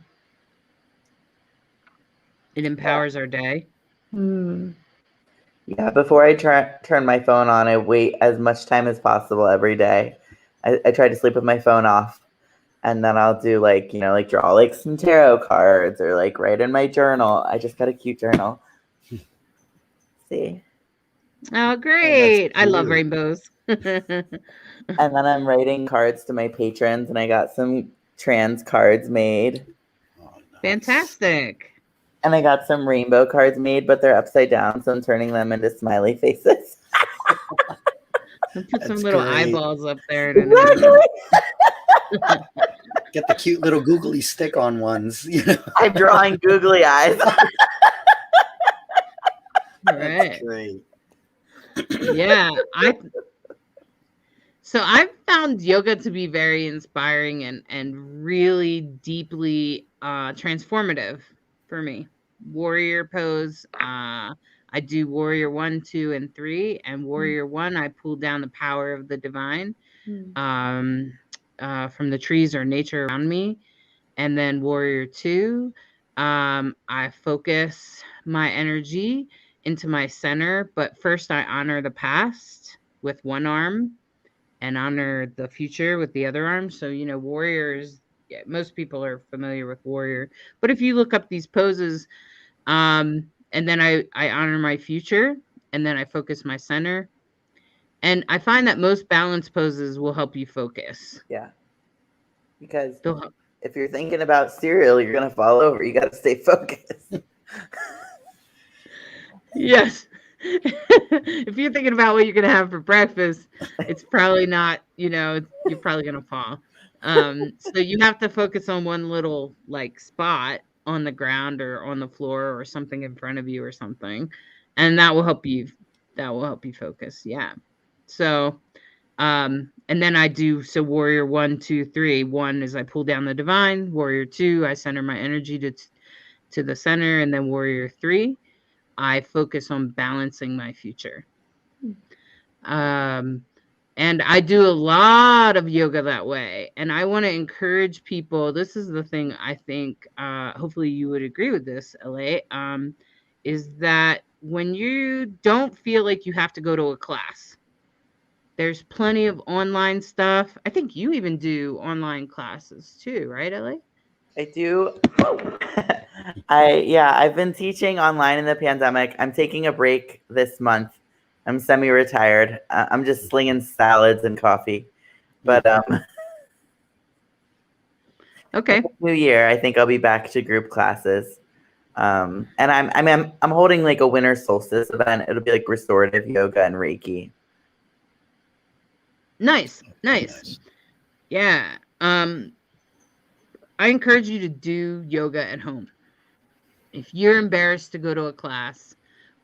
It empowers our day. Hmm. Yeah, before I turn my phone on, I wait as much time as possible every day. I try to sleep with my phone off, and then I'll do like, like draw like some tarot cards or like write in my journal. I just got a cute journal. See? Oh, great. I love cute. rainbows. And then I'm writing cards to my patrons, and I got some trans cards made. Oh, nice. Fantastic. And I got some rainbow cards made, but they're upside down, so I'm turning them into smiley faces. I'll put some That's little great. eyeballs up there. Exactly. Get the cute little googly stick-on ones. I'm drawing googly eyes. All That's right. great. Yeah. So I've found yoga to be very inspiring and really deeply transformative for me. Warrior pose. I do warrior 1, 2, and 3. And warrior 1, I pull down the power of the divine from the trees or nature around me. And then warrior 2, I focus my energy into my center. But first, I honor the past with one arm and honor the future with the other arm. So, warriors, most people are familiar with warrior. But if you look up these poses, and then I honor my future, and then I focus my center. And I find that most balance poses will help you focus. Yeah. Because They'll help. if you're thinking about cereal, you're going to fall over. You got to stay focused. Yes. If you're thinking about what you're going to have for breakfast, it's probably not, you're probably going to fall. So you have to focus on one little like spot on the ground or on the floor or something in front of you or something. And that will help you focus. Yeah. So, and then I do, so warrior 1, 2, 3. 1 is I pull down the divine. Warrior 2, I center my energy to the center. And then warrior 3, I focus on balancing my future. And I do a lot of yoga that way. And I want to encourage people. This is the thing I think, hopefully you would agree with this, Alle, is that when you don't feel like you have to go to a class, there's plenty of online stuff. I think you even do online classes too, right, Alle? I do. I've been teaching online in the pandemic. I'm taking a break this month. I'm semi-retired. I'm just slinging salads and coffee. But okay. New year, I think I'll be back to group classes. And I'm holding like a winter solstice event. It'll be like restorative yoga and Reiki. Nice. Yeah. I encourage you to do yoga at home. If you're embarrassed to go to a class,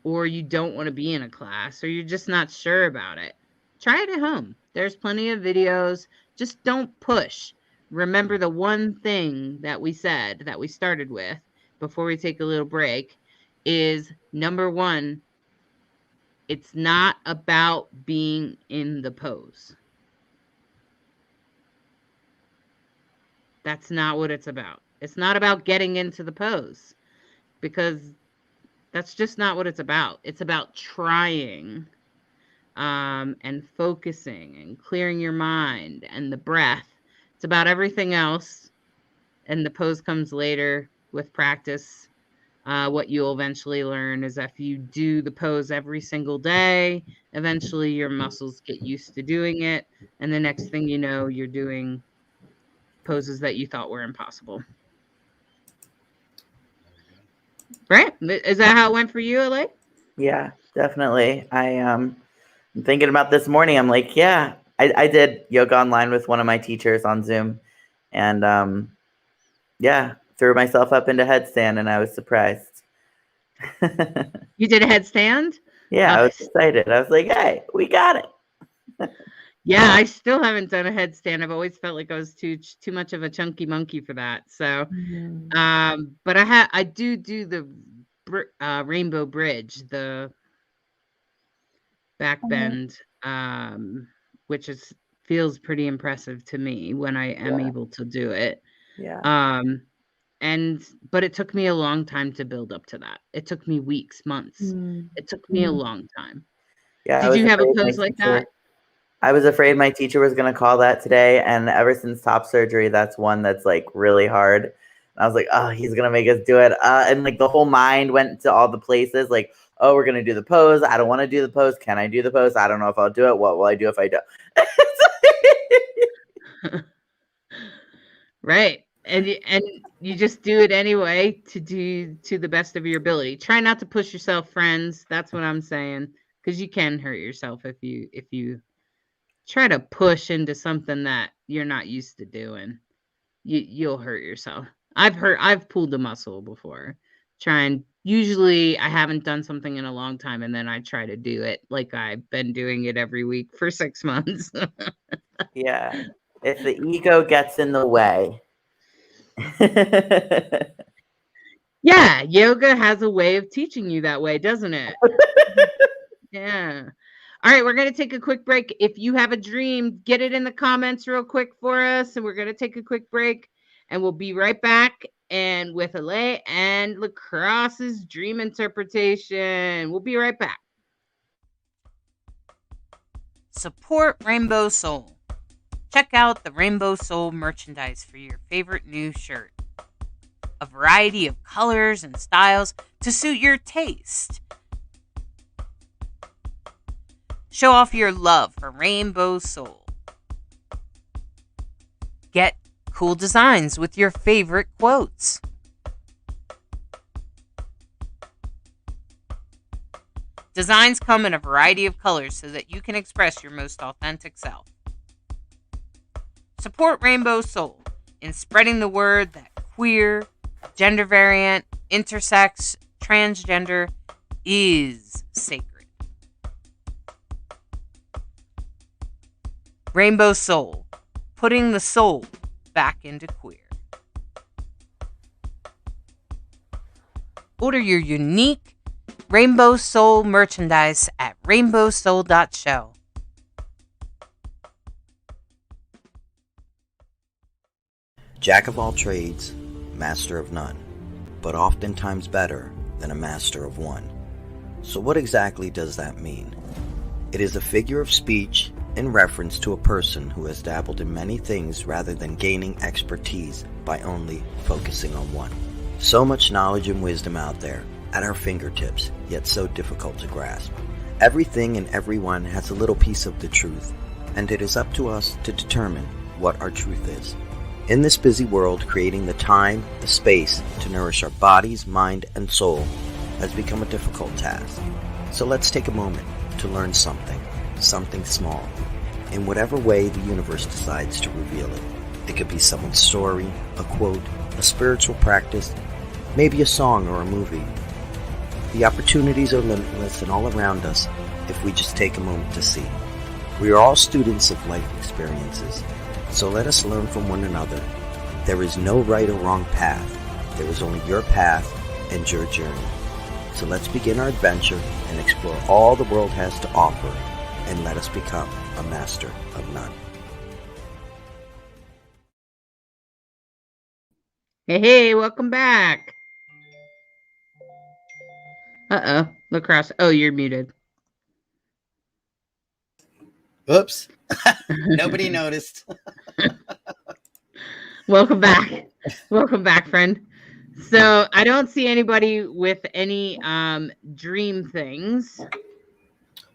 or you don't want to be in a class, or you're just not sure about it, try it at home. There's plenty of videos. Just don't push. Remember the one thing that we said, that we started with before we take a little break, is number 1, it's not about being in the pose. That's not what it's about. It's not about getting into the pose, because that's just not what it's about. It's about trying and focusing and clearing your mind and the breath. It's about everything else. And the pose comes later with practice. What you'll eventually learn is if you do the pose every single day, eventually your muscles get used to doing it. And the next thing you know, you're doing poses that you thought were impossible. Right? Is that how it went for you, Ale? Yeah, definitely. I'm thinking about this morning. I'm like, yeah, I did yoga online with one of my teachers on Zoom, and yeah, threw myself up into headstand, and I was surprised. You did a headstand? Yeah, I was excited. I was like, hey, we got it. Yeah, I still haven't done a headstand. I've always felt like I was too much of a chunky monkey for that. So, but I do the rainbow bridge, the back bend, which feels pretty impressive to me when I am able to do it. Yeah. But it took me a long time to build up to that. It took me weeks, months. It took me a long time. Yeah, Did you have a pose like that? I was afraid my teacher was going to call that today. And ever since top surgery, that's one that's like really hard. And I was like, oh, he's going to make us do it. And like the whole mind went to all the places like, oh, we're going to do the pose. I don't want to do the pose. Can I do the pose? I don't know if I'll do it. What will I do if I don't? Right. And you just do it anyway to the best of your ability. Try not to push yourself, friends. That's what I'm saying. Because you can hurt yourself if you try to push into something that you're not used to doing. You'll hurt yourself. I've pulled a muscle before. Usually I haven't done something in a long time and then I try to do it like I've been doing it every week for 6 months. Yeah. If the ego gets in the way. Yeah, yoga has a way of teaching you that way, doesn't it? Yeah. All right, we're going to take a quick break. If you have a dream, get it in the comments real quick for us. And we're going to take a quick break and we'll be right back and with Ale and Lacrosse's dream interpretation. We'll be right back. Support Rainbow Soul. Check out the Rainbow Soul merchandise for your favorite new shirt. A variety of colors and styles to suit your taste. Show off your love for Rainbow Soul. Get cool designs with your favorite quotes. Designs come in a variety of colors so that you can express your most authentic self. Support Rainbow Soul in spreading the word that queer, gender variant, intersex, transgender is sacred. Rainbow Soul, putting the soul back into queer. Order your unique Rainbow Soul merchandise at rainbowsoul.show. Jack of all trades, master of none, but oftentimes better than a master of one. So what exactly does that mean? It is a figure of speech in reference to a person who has dabbled in many things rather than gaining expertise by only focusing on one. So much knowledge and wisdom out there at our fingertips, yet so difficult to grasp. Everything and everyone has a little piece of the truth, and it is up to us to determine what our truth is. In this busy world, creating the time, the space to nourish our bodies, mind, and soul has become a difficult task. So let's take a moment to learn something small, in whatever way the universe decides to reveal it. It could be someone's story, a quote, a spiritual practice, maybe a song or a movie. The opportunities are limitless and all around us if we just take a moment to see. We are all students of life experiences, so let us learn from one another. There is no right or wrong path. There is only your path and your journey. So let's begin our adventure and explore all the world has to offer, and let us become a master of none. Hey, welcome back. Lacrosse. Oh, you're muted. Oops. Nobody noticed. Welcome back. Welcome back, friend. So I don't see anybody with any dream things.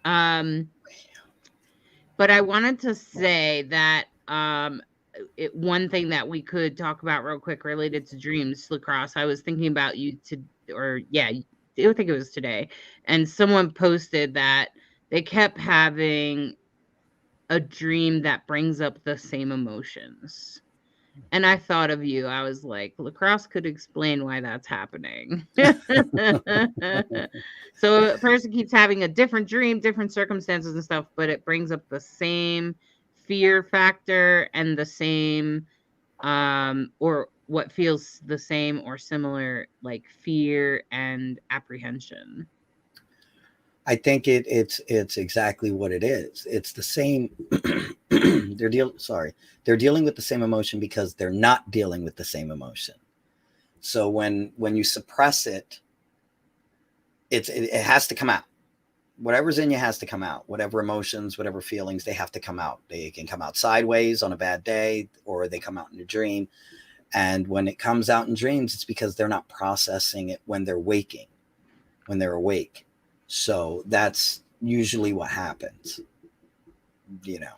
But I wanted to say that one thing that we could talk about real quick related to dreams, Lacrosse. I was thinking about you I think it was today, and someone posted that they kept having a dream that brings up the same emotions. And I thought of you. I was like, Lacrosse could explain why that's happening. So a person keeps having a different dream, different circumstances and stuff, but it brings up the same fear factor and the same or what feels the same or similar, like fear and apprehension. I think it's exactly what it is. It's the same. They're dealing with the same emotion because they're not dealing with the same emotion. So when you suppress it, it has to come out. Whatever's in you has to come out. Whatever emotions, whatever feelings, they have to come out. They can come out sideways on a bad day, or they come out in a dream. And when it comes out in dreams, it's because they're not processing it when they're waking, when they're awake. So that's usually what happens, you know.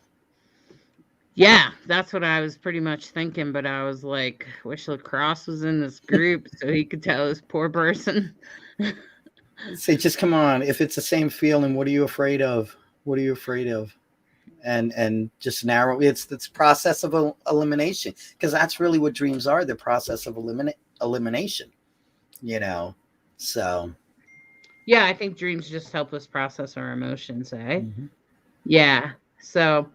Yeah, that's what I was pretty much thinking, but I was like, wish Lacrosse was in this group so he could tell this poor person. Say, just come on. If it's the same feeling, what are you afraid of? What are you afraid of? And just narrow. It's process of elimination, because that's really what dreams are. The process of elimination, you know. So Yeah, I think dreams just help us process our emotions, eh? mm-hmm. Yeah. So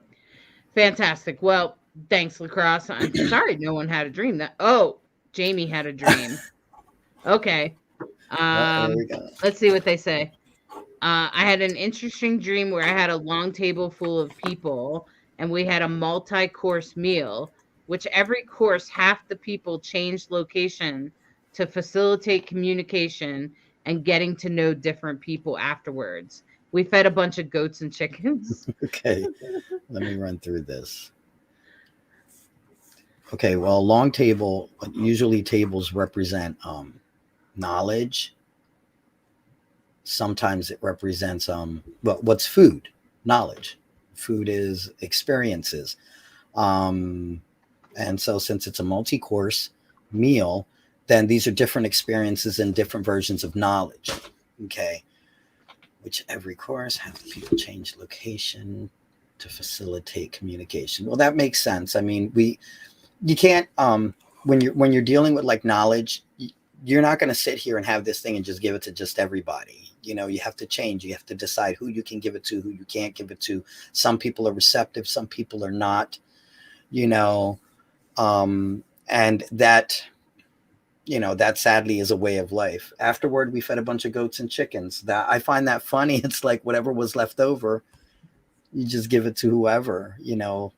fantastic. Well, thanks, Lacrosse. I'm sorry no one had a dream that. Oh, Jamie had a dream. Okay. There we go. Let's see what they say. I had an interesting dream where I had a long table full of people and we had a multi-course meal, which every course, half the people changed location to facilitate communication and getting to know different people afterwards. We fed a bunch of goats and chickens. Okay, let me run through this. Okay, well, long table, usually tables represent knowledge. Sometimes it represents what's food? Knowledge. Food is experiences. And so since it's a multi-course meal, then these are different experiences and different versions of knowledge. Okay. Which every course have people change location to facilitate communication. Well, that makes sense. I mean, you can't when you're dealing with like knowledge, you're not going to sit here and have this thing and just give it to just everybody. You know, you have to change. You have to decide who you can give it to, who you can't give it to. Some people are receptive, some people are not, you know, and that, you know, that sadly is a way of life. Afterward, we fed a bunch of goats and chickens. That I find that funny. It's like whatever was left over, you just give it to whoever, you know.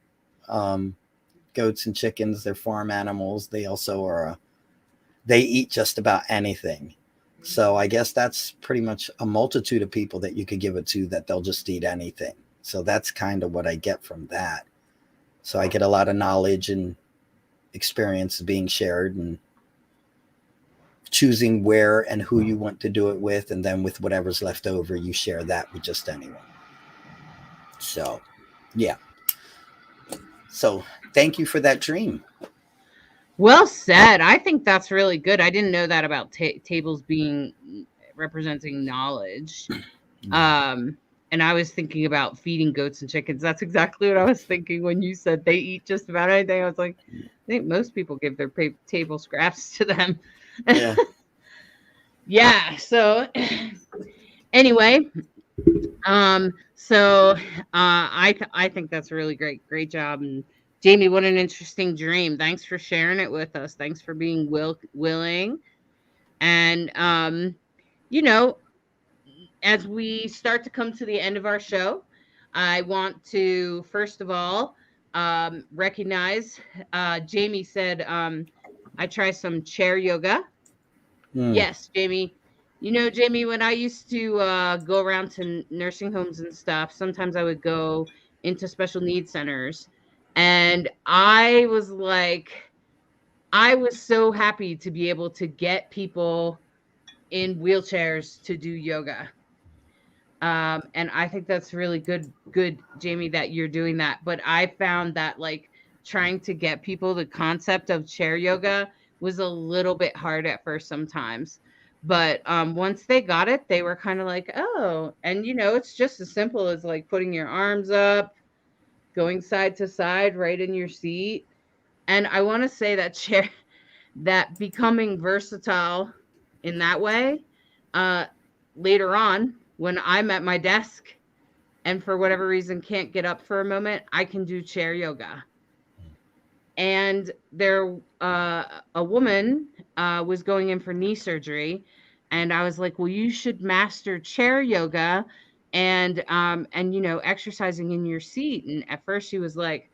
Goats and chickens, they're farm animals. They also are, they eat just about anything. So I guess that's pretty much a multitude of people that you could give it to, that they'll just eat anything. So that's kind of what I get from that. So I get a lot of knowledge and experience being shared, and choosing where and who you want to do it with, and then with whatever's left over, you share that with just anyone. So, yeah. So thank you for that dream. Well said. I think that's really good. I didn't know that about tables being representing knowledge. And I was thinking about feeding goats and chickens. That's exactly what I was thinking when you said they eat just about anything. I was like, I think most people give their table scraps to them. Yeah. Yeah. So anyway, I think that's really great. Great job. And Jamie, what an interesting dream. Thanks for sharing it with us. Thanks for being willing. And you know, as we start to come to the end of our show, I want to first of all recognize Jamie said I try some chair yoga. Yes, Jamie. You know, Jamie, when I used to go around to nursing homes and stuff, sometimes I would go into special needs centers. And I was so happy to be able to get people in wheelchairs to do yoga. And I think that's really good, Jamie, that you're doing that. But I found that like trying to get people the concept of chair yoga was a little bit hard at first sometimes. But once they got it, they were kind of like, oh, and it's just as simple as like putting your arms up, going side to side right in your seat. And I want to say that becoming versatile in that way, later on, when I'm at my desk and for whatever reason can't get up for a moment, I can do chair yoga. And a woman was going in for knee surgery, and I was like, well, you should master chair yoga and exercising in your seat. And at first she was like,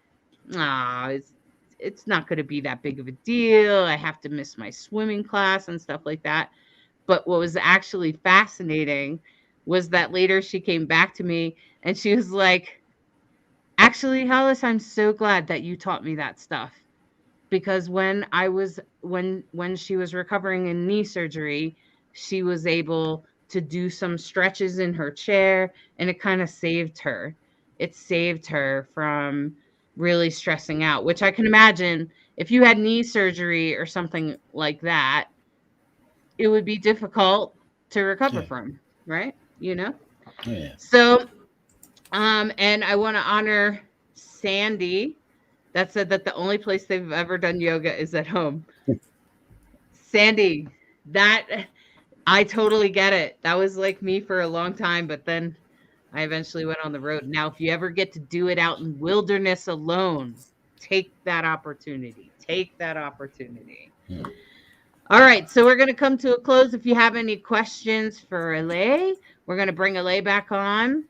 it's not going to be that big of a deal. I have to miss my swimming class and stuff like that. But what was actually fascinating was that later she came back to me and she was like, actually, Hollis, I'm so glad that you taught me that stuff. Because when she was recovering in knee surgery, she was able to do some stretches in her chair, and it kind of saved her. It saved her from really stressing out, which I can imagine if you had knee surgery or something like that, it would be difficult to recover from, right? Yeah. So, and I want to honor Sandy that said that the only place they've ever done yoga is at home. Sandy, that I totally get it. That was like me for a long time, but then I eventually went on the road. Now, if you ever get to do it out in wilderness alone, take that opportunity. Take that opportunity. All right, so we're going to come to a close. If you have any questions for Alle, we're going to bring Alle back on.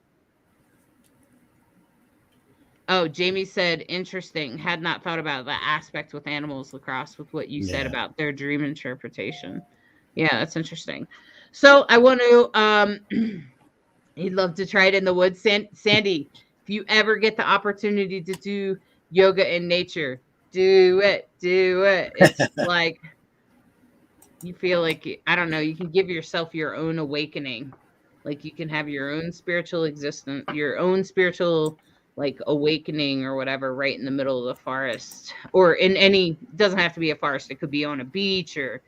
Oh, Jamie said, interesting. Had not thought about that aspect with animals, Lacrosse, with what you said about their dream interpretation. Yeah, that's interesting. So I want to, he'd love to try it in the woods. Sandy, if you ever get the opportunity to do yoga in nature, do it. Do it. It's like, you feel like, I don't know, you can give yourself your own awakening. Like you can have your own spiritual existence, your own spiritual like awakening or whatever right in the middle of the forest, or in any, doesn't have to be a forest. It could be on a beach, or it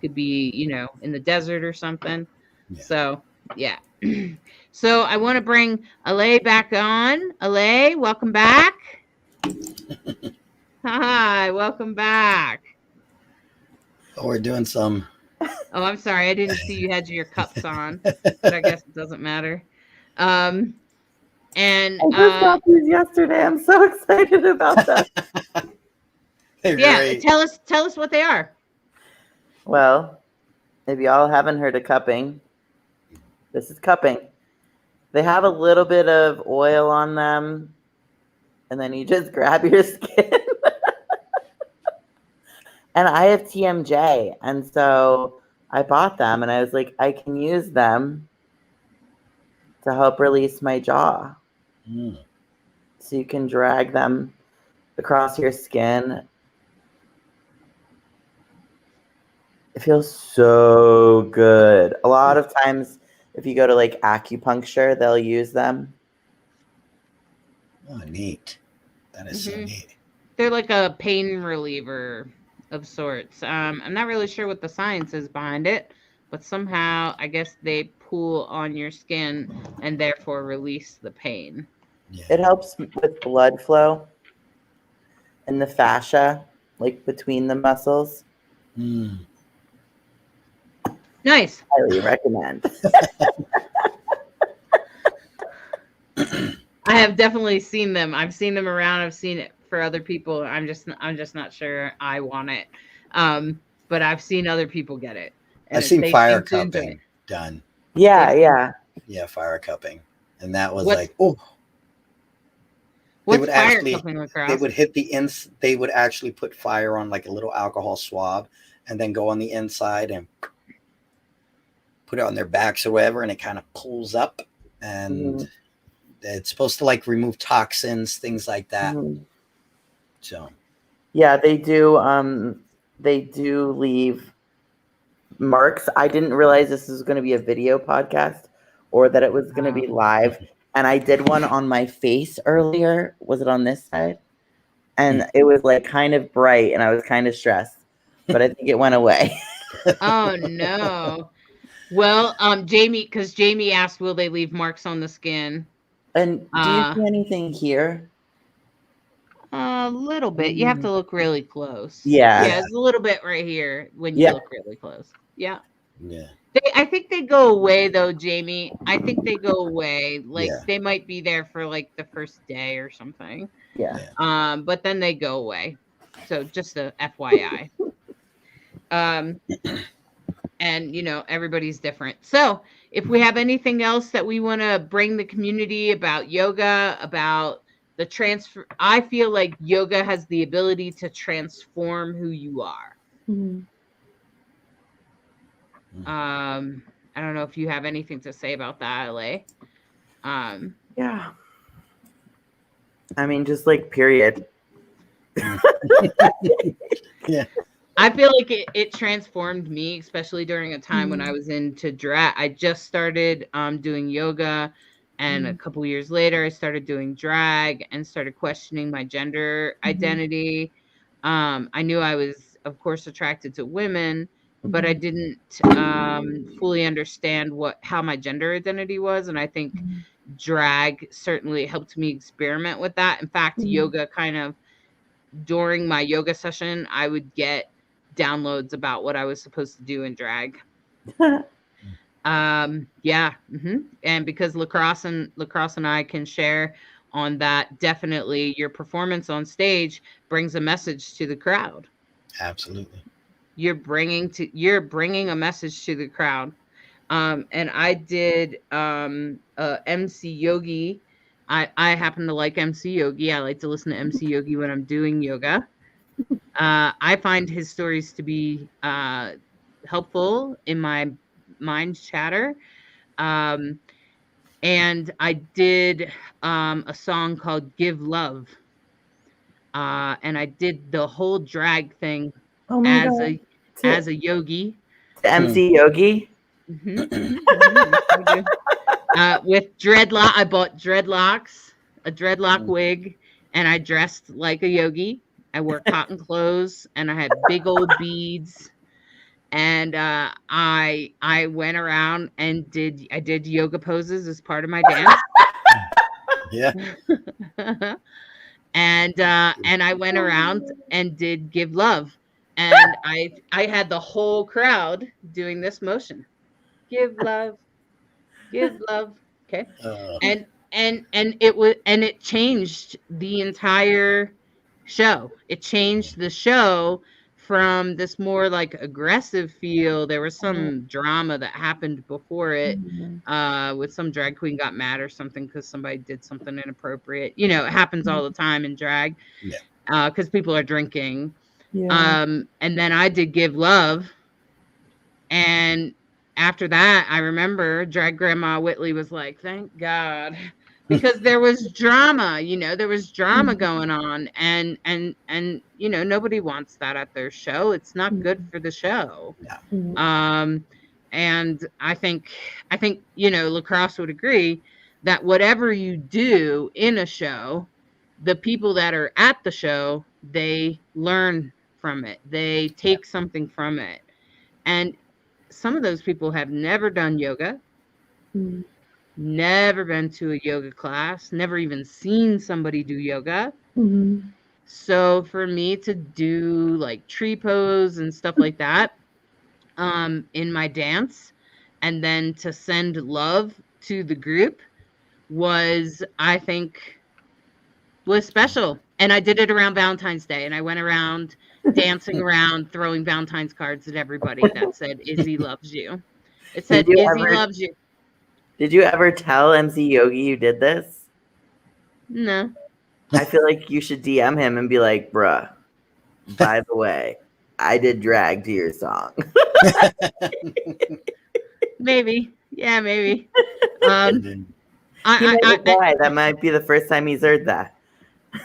could be, in the desert or something. So yeah. So I want to bring Alle back on. Alle, welcome back. Hi, welcome back. Oh, we're doing some. Oh, I'm sorry. I didn't see you had your cups on, but I guess it doesn't matter. And I just got these yesterday. I'm so excited about that. Yeah, tell us what they are. Well, if y'all haven't heard of cupping, this is cupping. They have a little bit of oil on them, and then you just grab your skin. And I have TMJ, and so I bought them, and I was like, I can use them to help release my jaw. So you can drag them across your skin. It feels so good. A lot of times, if you go to like acupuncture, they'll use them. Oh, neat. That is so neat. They're like a pain reliever of sorts. I'm not really sure what the science is behind it, but somehow I guess they pull on your skin and therefore release the pain. It helps with blood flow and the fascia, like between the muscles. Nice. Highly recommend. I have definitely seen them. I've seen them around. I've seen it for other people. I'm just not sure I want it. But I've seen other people get it. I've seen fire cupping done. Yeah. Yeah, fire cupping. And that was What's fire cupping across? They would hit they would actually put fire on like a little alcohol swab and then go on the inside and put it on their backs or whatever, and it kind of pulls up and it's supposed to like remove toxins, things like that. Mhm. So Yeah, they do. They do leave marks. I didn't realize this was going to be a video podcast or that it was going to be live. And I did one on my face earlier. Was it on this side? And it was like kind of bright, and I was kind of stressed, but I think it went away. Oh no. Well, Jamie, because Jamie asked, will they leave marks on the skin? And do you see anything here? A little bit. You have to look really close. Yeah. Yeah, it's a little bit right here when you Yeah. look really close. Yeah. yeah, I think they go away though, Jamie. I think they go away. Like Yeah. they might be there for like the first day or something. Yeah. But then they go away. So just a FYI. And you know, everybody's different. So if we have anything else that we want to bring the community about yoga, about the transfer, I feel like yoga has the ability to transform who you are. Mhm. I don't know if you have anything to say about that, Alle. Yeah. I mean, just like period. yeah, I feel like it transformed me, especially during a time when I was into drag. I just started doing yoga, and a couple years later, I started doing drag and started questioning my gender identity. I knew I was, of course, attracted to women, but I didn't fully understand how my gender identity was. And I think drag certainly helped me experiment with that. In fact, yoga kind of, during my yoga session, I would get downloads about what I was supposed to do in drag. Yeah. And because lacrosse and I can share on that, definitely your performance on stage brings a message to the crowd. absolutely. You're bringing a message to the crowd. And I did MC Yogi. I happen to like MC Yogi. I like to listen to MC Yogi when I'm doing yoga. I find his stories to be helpful in my mind chatter. And I did a song called Give Love. And I did the whole drag thing as a yogi. MC Yogi. With dreadlock. I bought dreadlocks, a dreadlock wig, and I dressed like a yogi. I wore cotton clothes, and I had big old beads. And I went around and did yoga poses as part of my dance. Yeah. And I went around and did Give Love, and I had the whole crowd doing this motion. Give love, give love. Okay. And it changed the entire show. It changed the show from this more like aggressive feel. There was some drama that happened before it, with some drag queen got mad or something because somebody did something inappropriate. You know, it happens all the time in drag. Yeah. Because people are drinking. Yeah. And then I did Give Love. And after that, I remember drag grandma Whitley was like, thank God, because there was drama, there was drama going on, and nobody wants that at their show. It's not good for the show. And I think Lacrosse would agree that whatever you do in a show, the people that are at the show, they learn from it. They take something from it. And some of those people have never done yoga, never been to a yoga class, never even seen somebody do yoga. So for me to do like tree pose and stuff like that in my dance, and then to send love to the group was special. And I did it around Valentine's Day, and I went around dancing around, throwing Valentine's cards at everybody that said Izzy loves you. It said Izzy loves you. Did you ever tell MC Yogi you did this? No. I feel like you should DM him and be like, bruh, by the way, I did drag to your song. Maybe. Yeah, maybe. He might I, reply. That might be the first time he's heard that.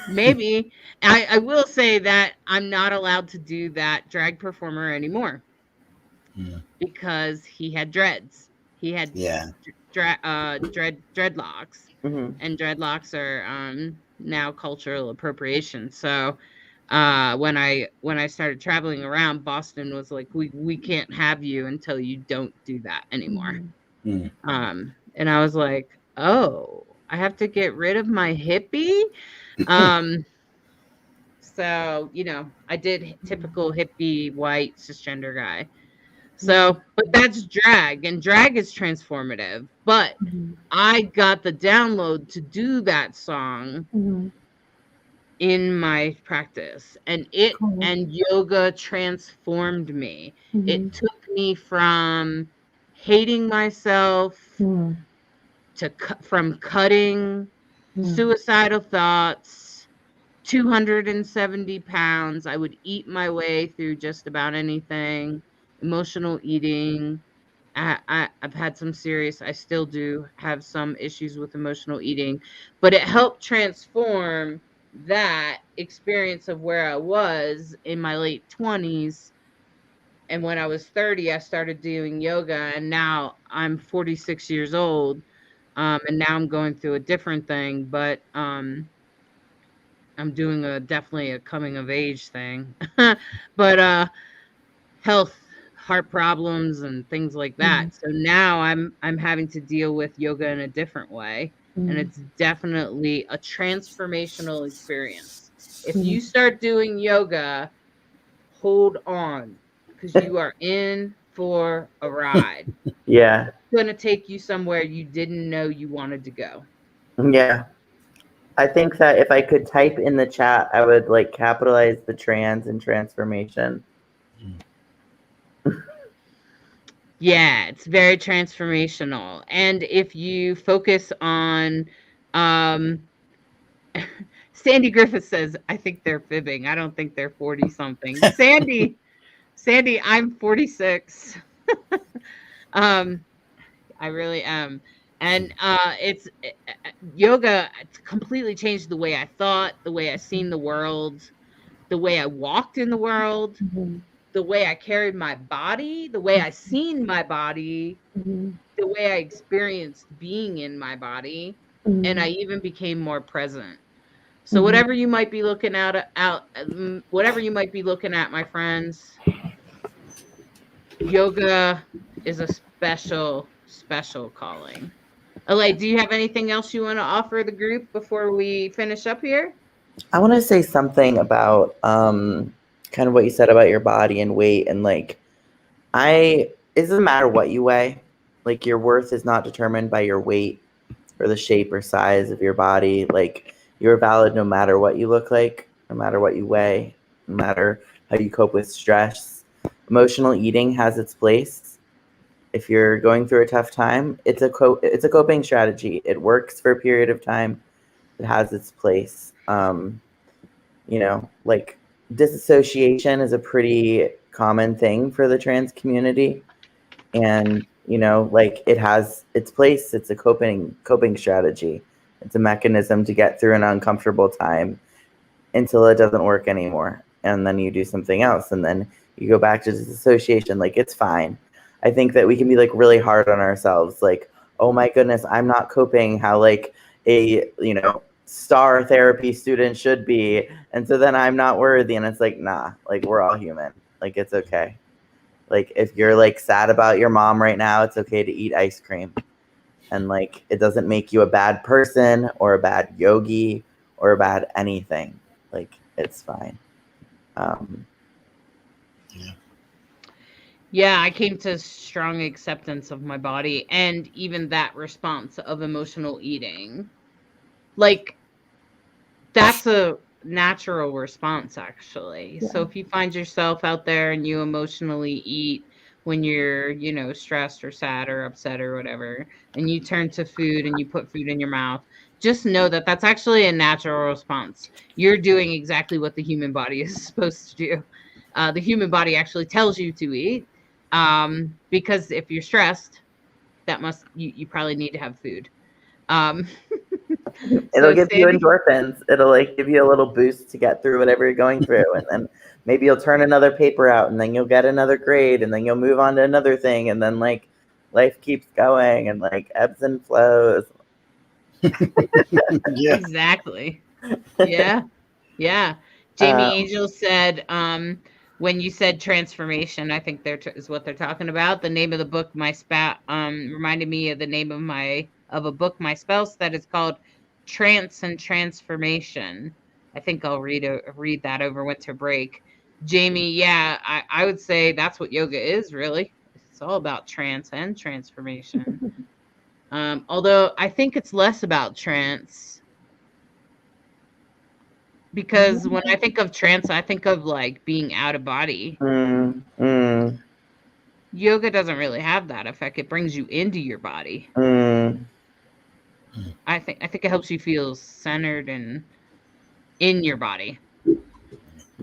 maybe. I will say that I'm not allowed to do that drag performer anymore Mm. because he had dreads. He had Yeah. dreadlocks, Hmm. and dreadlocks are now cultural appropriation. So when I started traveling around, Boston was like, we can't have you until you don't do that anymore. Mm. And I was like, oh, I have to get rid of my hippie. Um, so I did typical hippie white cisgender guy. So, but that's drag, and drag is transformative. But I got the download to do that song in my practice, and yoga transformed me. It took me from hating myself to from cutting suicidal thoughts, 270 pounds. I would eat my way through just about anything, emotional eating. I've had some serious, I still do have some issues with emotional eating, but it helped transform that experience of where I was in my late 20s. And when I was 30, I started doing yoga, and now I'm 46 years old. And now I'm going through a different thing, but I'm doing definitely a coming of age thing. But health, heart problems and things like that. So now I'm having to deal with yoga in a different way, and it's definitely a transformational experience. If you start doing yoga, hold on, because you are in for a ride. Yeah. It's going to take you somewhere you didn't know you wanted to go. Yeah. I think that if I could type in the chat, I would like capitalize the trans and transformation. Yeah, it's very transformational. And if you focus on Sandy Griffith says, I think they're fibbing. I don't think they're 40 something. Sandy, I'm 46. I really am. And it's yoga. It's completely changed the way I thought, the way I seen the world, the way I walked in the world, the way I carried my body, the way I seen my body, the way I experienced being in my body, and I even became more present. So whatever you might be looking whatever you might be looking at, my friends, yoga is a special, special calling. Alle, do you have anything else you want to offer the group before we finish up here? I want to say something about kind of what you said about your body and weight, and like it doesn't matter what you weigh. Like your worth is not determined by your weight or the shape or size of your body. Like you're valid no matter what you look like, no matter what you weigh, no matter how you cope with stress. Emotional eating has its place. If you're going through a tough time, it's a coping strategy. It works for a period of time. It has its place. Like disassociation is a pretty common thing for the trans community, and like it has its place. It's a coping strategy. It's a mechanism to get through an uncomfortable time until it doesn't work anymore, and then you do something else, and then you go back to disassociation. Like it's fine. I think that we can be like really hard on ourselves, like, oh my goodness, I'm not coping how like a star therapy student should be, and so then I'm not worthy. And it's like, nah, like we're all human. Like it's okay. Like if you're like sad about your mom right now, it's okay to eat ice cream, and like it doesn't make you a bad person or a bad yogi or a bad anything. Like it's fine. Yeah, I came to strong acceptance of my body, and even that response of emotional eating. Like, that's a natural response, actually. Yeah. So if you find yourself out there and you emotionally eat when you're, stressed or sad or upset or whatever, and you turn to food and you put food in your mouth, just know that that's actually a natural response. You're doing exactly what the human body is supposed to do. The human body actually tells you to eat, because if you're stressed, you probably need to have food. Um, It'll so give you standing, endorphins. It'll like give you a little boost to get through whatever you're going through, and then maybe you'll turn another paper out, and then you'll get another grade, and then you'll move on to another thing, and then like life keeps going, and like ebbs and flows. Yeah. exactly. Yeah. Yeah. Jamie Angel said, when you said transformation, I think is what they're talking about. The name of the book, reminded me of the name of a book my spouse that is called Trance and Transformation. I think I'll read that over winter break. Jamie, yeah, I would say that's what yoga is really. It's all about trance and transformation. Although I think it's less about trance, because when I think of trance, I think of like being out of body. Yoga doesn't really have that effect. It brings you into your body. I think it helps you feel centered and in your body.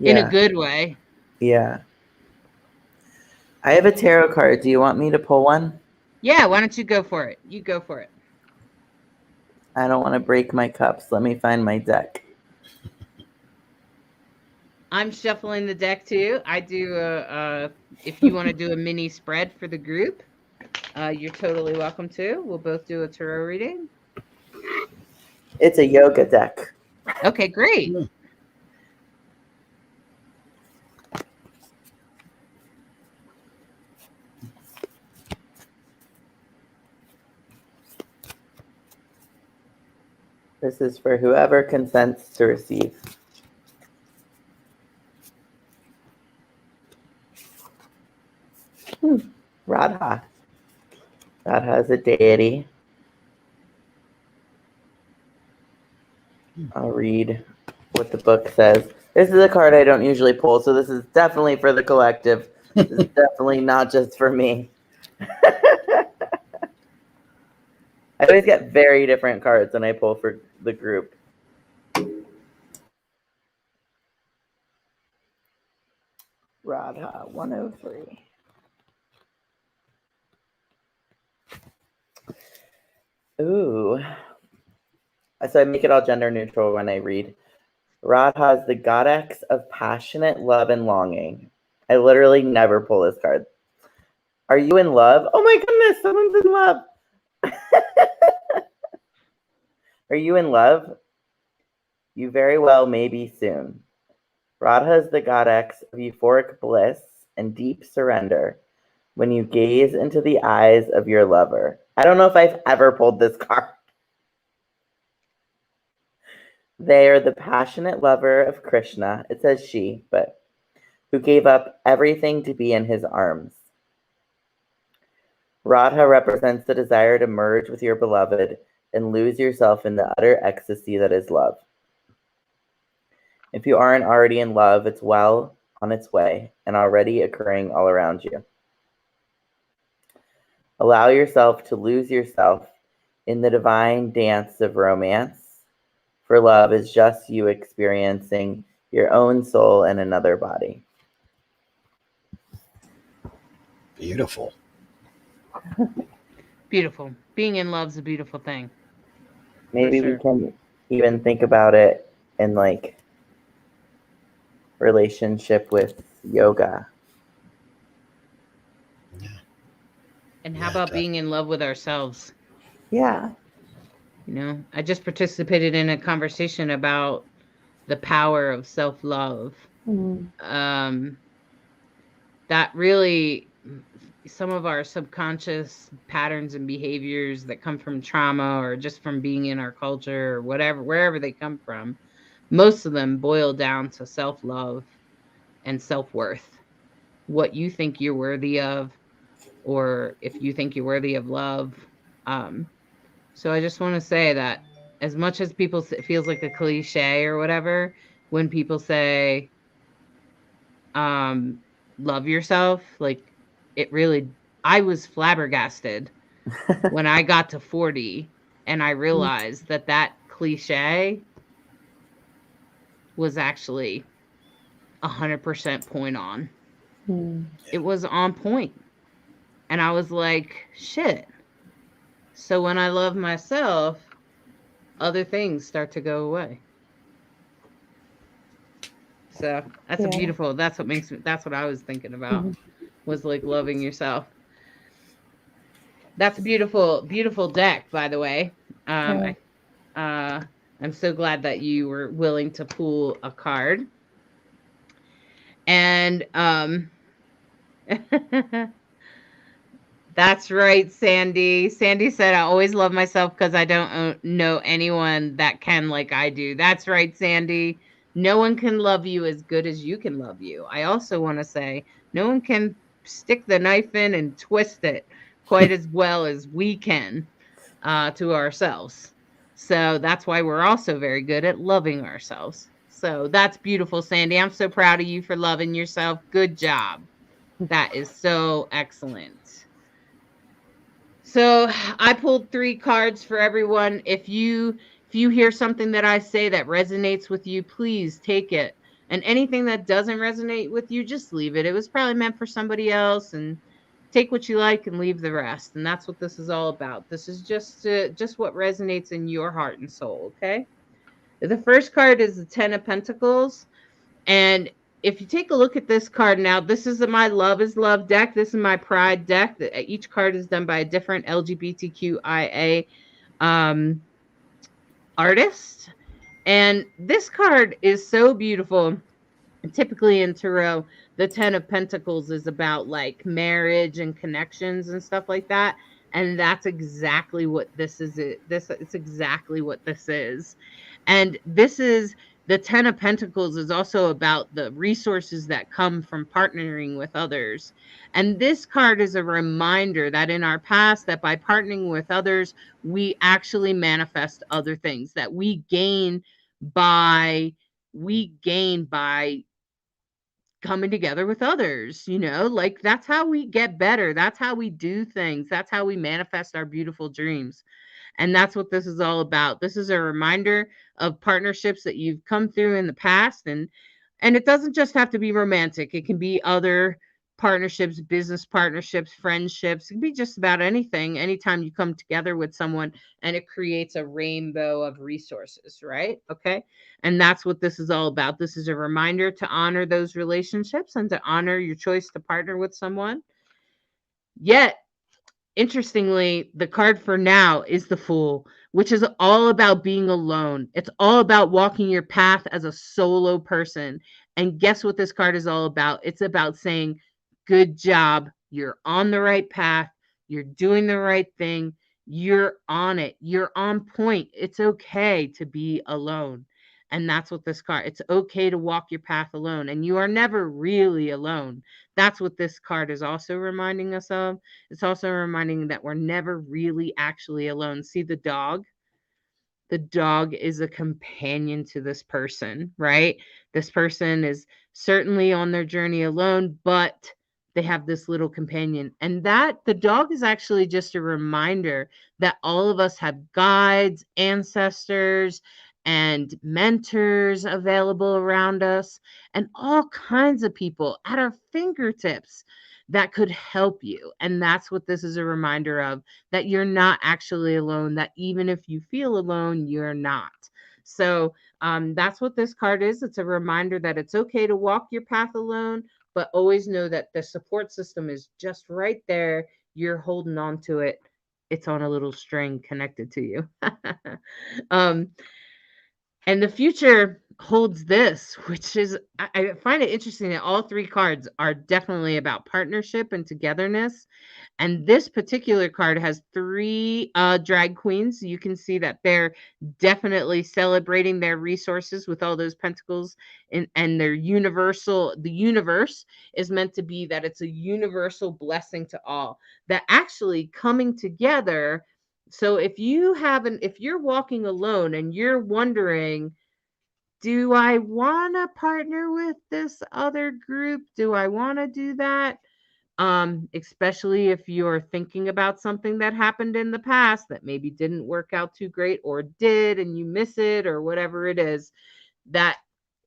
In a good way. Yeah. I have a tarot card. Do you want me to pull one? Yeah, why don't you go for it? You go for it. I don't want to break my cups. Let me find my deck. I'm shuffling the deck too. I do if you want to do a mini spread for the group, you're totally welcome to. We'll both do a tarot reading. It's a yoga deck. Okay, great. This is for whoever consents to receive. Radha. Radha is a deity. I'll read what the book says. This is a card I don't usually pull, so this is definitely for the collective. This is definitely not just for me. I always get very different cards when I pull for the group. Radha 103. Ooh. So I make it all gender neutral when I read. Radha is the goddess of passionate love and longing. I literally never pull this card. Are you in love? Oh my goodness, someone's in love. Are you in love? You very well may be soon. Radha is the goddess of euphoric bliss and deep surrender when you gaze into the eyes of your lover. I don't know if I've ever pulled this card. They are the passionate lover of Krishna. It says she, but who gave up everything to be in his arms. Radha represents the desire to merge with your beloved and lose yourself in the utter ecstasy that is love. If you aren't already in love, it's well on its way and already occurring all around you. Allow yourself to lose yourself in the divine dance of romance, for love is just you experiencing your own soul in another body. Beautiful. Beautiful. Being in love's a beautiful thing. Maybe we can even think about it in like relationship with yoga. Yeah. And how about being in love with ourselves? Yeah. You know, I just participated in a conversation about the power of self-love. That really, some of our subconscious patterns and behaviors that come from trauma or just from being in our culture or whatever, wherever they come from, most of them boil down to self-love and self-worth. What you think you're worthy of, or if you think you're worthy of love. So I just want to say that as much as it feels like a cliche or whatever, when people say, love yourself, like it really, I was flabbergasted when I got to 40 and I realized that cliche was actually 100% point on. It was on point. And I was like, shit. So when I love myself, other things start to go away. So that's a Yeah. beautiful, that's what makes me, that's what I was thinking about, was like loving yourself. That's a beautiful, beautiful deck, by the way. Yeah. I'm so glad that you were willing to pull a card. And that's right, Sandy. Sandy said, I always love myself because I don't know anyone that can like I do. That's right, Sandy. No one can love you as good as you can love you. I also want to say, no one can stick the knife in and twist it quite as well as we can to ourselves. So that's why we're also very good at loving ourselves. So that's beautiful, Sandy. I'm so proud of you for loving yourself. Good job. That is so excellent. So I pulled 3 cards for everyone. If you hear something that I say that resonates with you, please take it. And anything that doesn't resonate with you, just leave it. It was probably meant for somebody else, and take what you like and leave the rest. And that's what this is all about. This is just what resonates in your heart and soul, okay? The first card is the 10 of Pentacles, and if you take a look at this card now, this is my Love is Love deck. This is my Pride deck. Each card is done by a different LGBTQIA artist. And this card is so beautiful. Typically in tarot, the 10 of Pentacles is about like marriage and connections and stuff like that. And that's exactly what this is. It's exactly what this is. And this is the 10 of Pentacles is also about the resources that come from partnering with others. And this card is a reminder that in our past, that by partnering with others, we actually manifest other things, that we gain by coming together with others, like that's how we get better. That's how we do things. That's how we manifest our beautiful dreams. And that's what this is all about. This is a reminder of partnerships that you've come through in the past. And it doesn't just have to be romantic. It can be other partnerships, business partnerships, friendships. It can be just about anything. Anytime you come together with someone and it creates a rainbow of resources, right? Okay. And that's what this is all about. This is a reminder to honor those relationships and to honor your choice to partner with someone. Yet, interestingly, the card for now is the Fool, which is all about being alone. It's all about walking your path as a solo person. And guess what this card is all about? It's about saying, good job. You're on the right path. You're doing the right thing. You're on it. You're on point. It's okay to be alone. And that's what this card, it's okay to walk your path alone. And you are never really alone. That's what this card is also reminding us of. It's also reminding that we're never really actually alone. See the dog? The dog is a companion to this person, right? This person is certainly on their journey alone, but they have this little companion. And that the dog is actually just a reminder that all of us have guides, ancestors, and mentors available around us, and all kinds of people at our fingertips that could help you. And that's what this is a reminder of, that you're not actually alone, that even if you feel alone, you're not. So that's what this card is. It's a reminder that it's okay to walk your path alone, but always know that the support system is just right there. You're holding on to it. It's on a little string connected to you. And the future holds this, which is, I find it interesting that all 3 cards are definitely about partnership and togetherness. And this particular card has 3 drag queens. You can see that they're definitely celebrating their resources with all those pentacles, and their the universe is meant to be that it's a universal blessing to all, that actually coming together. So if you're walking alone and you're wondering, do I want to partner with this other group? Do I want to do that? Especially if you're thinking about something that happened in the past that maybe didn't work out too great, or did and you miss it, or whatever it is, that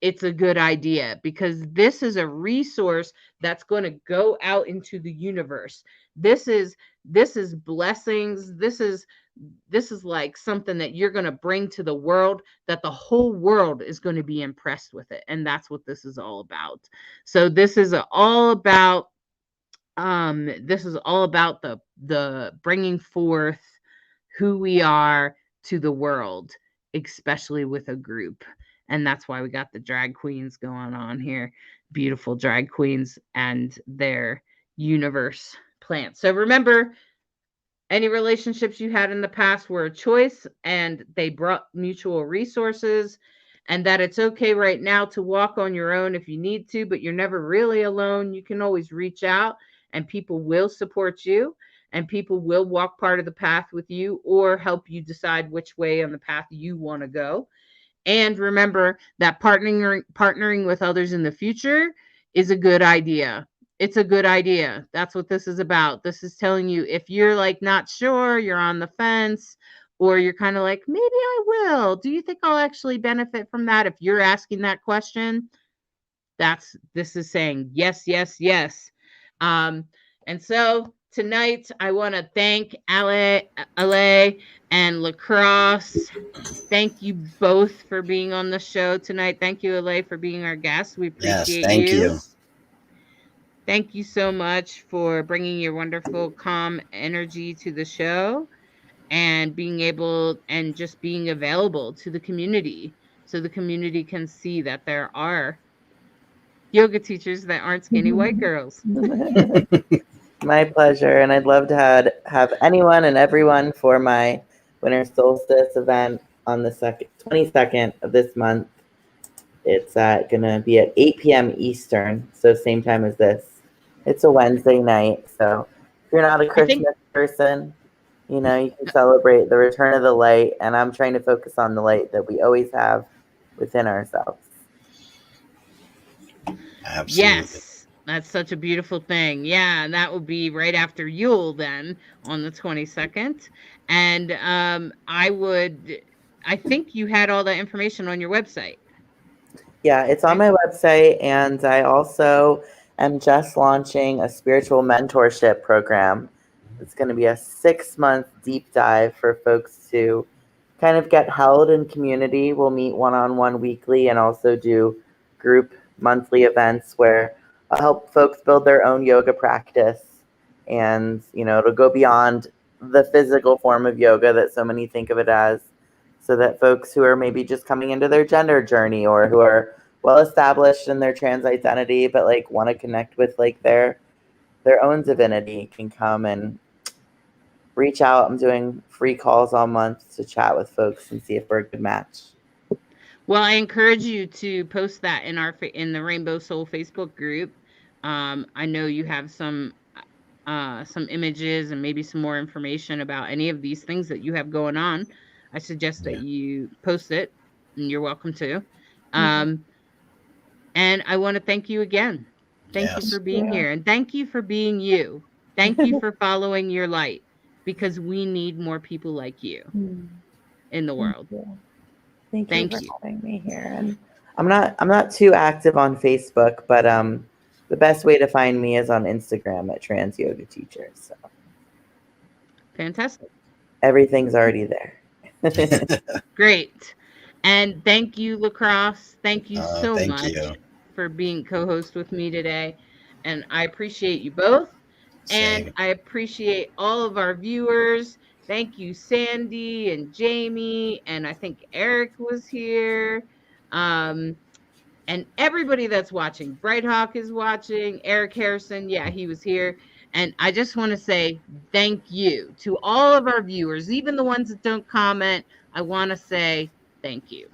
it's a good idea, because this is a resource that's going to go out into the universe. This is blessings. This is This is like something that you're going to bring to the world, that the whole world is going to be impressed with it. And that's what this is all about. So this is all about the bringing forth who we are to the world, especially with a group. And that's why we got the drag queens going on here, beautiful drag queens and their universe plants. So remember, any relationships you had in the past were a choice, and they brought mutual resources, and that it's okay right now to walk on your own if you need to, but you're never really alone. You can always reach out, and people will support you, and people will walk part of the path with you or help you decide which way on the path you want to go. And remember that partnering with others in the future is a good idea. It's a good idea. That's what this is about. This is telling you, if you're like not sure, you're on the fence, or you're kind of like, maybe I will. Do you think I'll actually benefit from that? If you're asking that question, this is saying yes, yes, yes. And so tonight I want to thank Alle and Lacrosse. Thank you both for being on the show tonight. Thank you, Alle, for being our guest. We appreciate thank you. Thank you so much for bringing your wonderful, calm energy to the show and being able and just being available to the community so the community can see that there are yoga teachers that aren't skinny white girls. My pleasure. And I'd love to have anyone and everyone for my winter solstice event on the 22nd of this month. It's going to be at 8 p.m. Eastern, so same time as this. It's a Wednesday night, so if you're not a Christmas person, you can celebrate the return of the light, and I'm trying to focus on the light that we always have within ourselves. Absolutely. Yes, that's such a beautiful thing. Yeah, and that will be right after Yule then on the 22nd. And I think you had all that information on your website. Yeah, it's on my website, and I also am just launching a spiritual mentorship program. It's going to be a 6-month deep dive for folks to kind of get held in community. We'll meet one-on-one weekly and also do group monthly events where I'll help folks build their own yoga practice. And, it'll go beyond the physical form of yoga that so many think of it as, so that folks who are maybe just coming into their gender journey or who are well established in their trans identity but like want to connect with like their own divinity can come and reach out. I'm doing free calls all month to chat with folks and see if we're a good match. Well, I encourage you to post that in the Rainbow Soul Facebook group. I know you have some images and maybe some more information about any of these things that you have going on. I suggest that you post it, and you're welcome to. And I want to thank you again. Thank you for being here, and thank you for being you. Thank you for following your light, because we need more people like you in the world. Thank you for having me here. And I'm not too active on Facebook, but the best way to find me is on Instagram at Trans Yoga Teacher. So fantastic. Everything's already there. Great. And thank you, Lacrosse. Thank you so much for being co-host with me today. And I appreciate you both. And I appreciate all of our viewers. Thank you, Sandy and Jamie. And I think Eric was here. And everybody that's watching. Bright Hawk is watching. Eric Harrison, yeah, he was here. And I just want to say thank you to all of our viewers, even the ones that don't comment. I want to say thank you.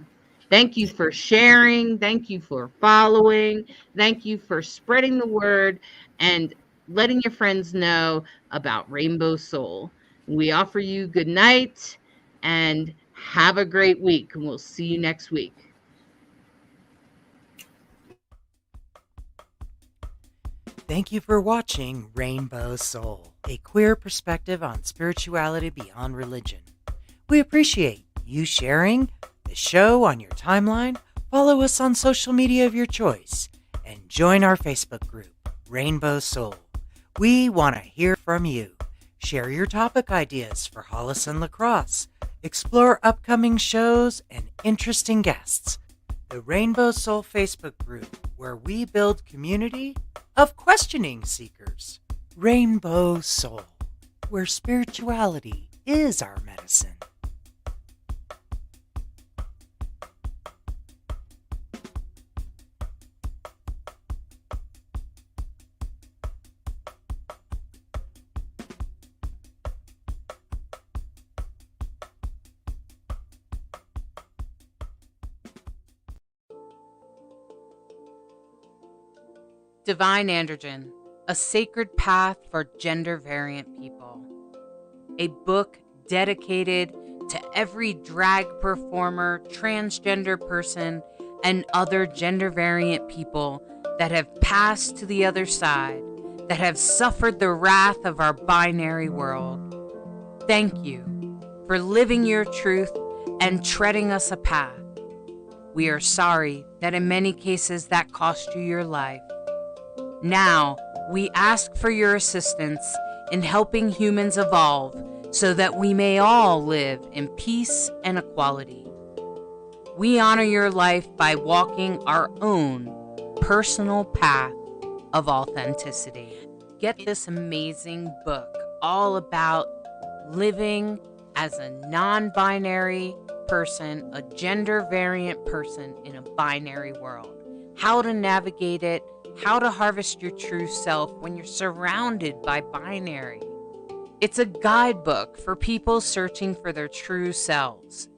Thank you for sharing. Thank you for following. Thank you for spreading the word and letting your friends know about Rainbow Soul. We offer you good night and have a great week. And we'll see you next week. Thank you for watching Rainbow Soul, a queer perspective on spirituality beyond religion. We appreciate you sharing the show on your timeline, follow us on social media of your choice, and join our Facebook group, Rainbow Soul. We want to hear from you. Share your topic ideas for Hollis and Lacrosse. Explore upcoming shows and interesting guests. The Rainbow Soul Facebook group, where we build community of questioning seekers. Rainbow Soul, where spirituality is our medicine. Divine Androgen, a sacred path for gender variant people. A book dedicated to every drag performer, transgender person, and other gender variant people that have passed to the other side, that have suffered the wrath of our binary world. Thank you for living your truth and treading us a path. We are sorry that in many cases that cost you your life. Now, we ask for your assistance in helping humans evolve so that we may all live in peace and equality. We honor your life by walking our own personal path of authenticity. Get this amazing book all about living as a non-binary person, a gender variant person in a binary world. How to navigate it, how to harvest your true self when you're surrounded by binary. It's a guidebook for people searching for their true selves.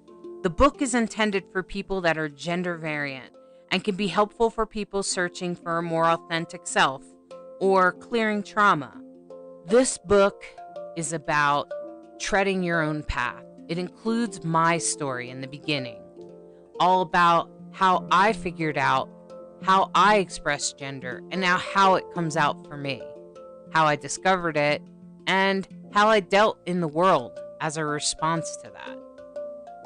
The book is intended for people that are gender variant and can be helpful for people searching for a more authentic self or clearing trauma. This book is about treading your own path. It includes my story in the beginning, all about how I figured out how I express gender, and now how it comes out for me, how I discovered it, and how I dealt in the world as a response to that.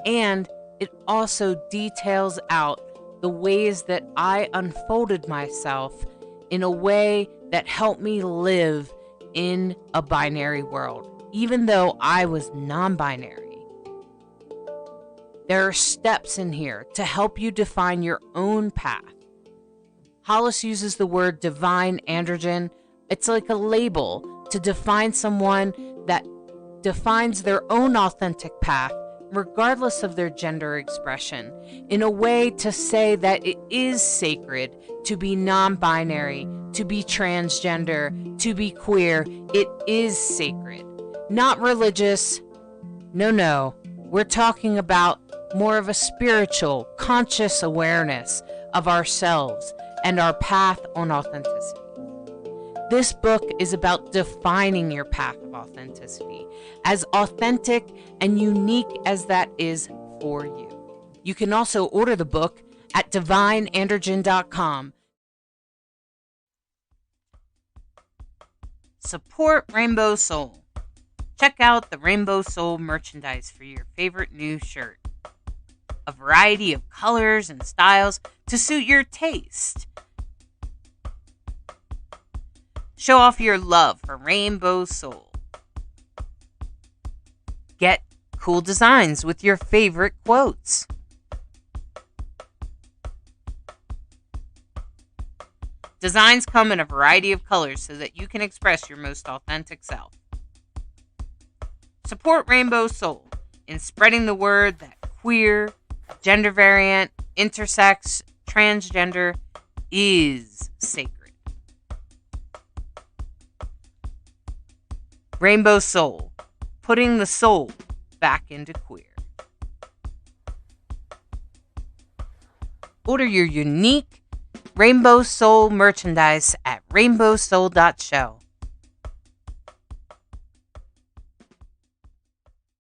And it also details out the ways that I unfolded myself in a way that helped me live in a binary world, even though I was non-binary. There are steps in here to help you define your own path. Hollis uses the word divine androgen. It's like a label to define someone that defines their own authentic path, regardless of their gender expression, in a way to say that it is sacred to be non-binary, to be transgender, to be queer. It is sacred. Not religious. No. We're talking about more of a spiritual, conscious awareness of ourselves and our path on authenticity. This book is about defining your path of authenticity, as authentic and unique as that is for you. You can also order the book at divineandrogen.com. Support Rainbow Soul. Check out the Rainbow Soul merchandise for your favorite new shirt. A variety of colors and styles to suit your taste. Show off your love for Rainbow Soul. Get cool designs with your favorite quotes. Designs come in a variety of colors so that you can express your most authentic self. Support Rainbow Soul in spreading the word that queer, gender variant, intersex, transgender is sacred. Rainbow Soul, putting the soul back into queer. Order your unique Rainbow Soul merchandise at rainbowsoul.show.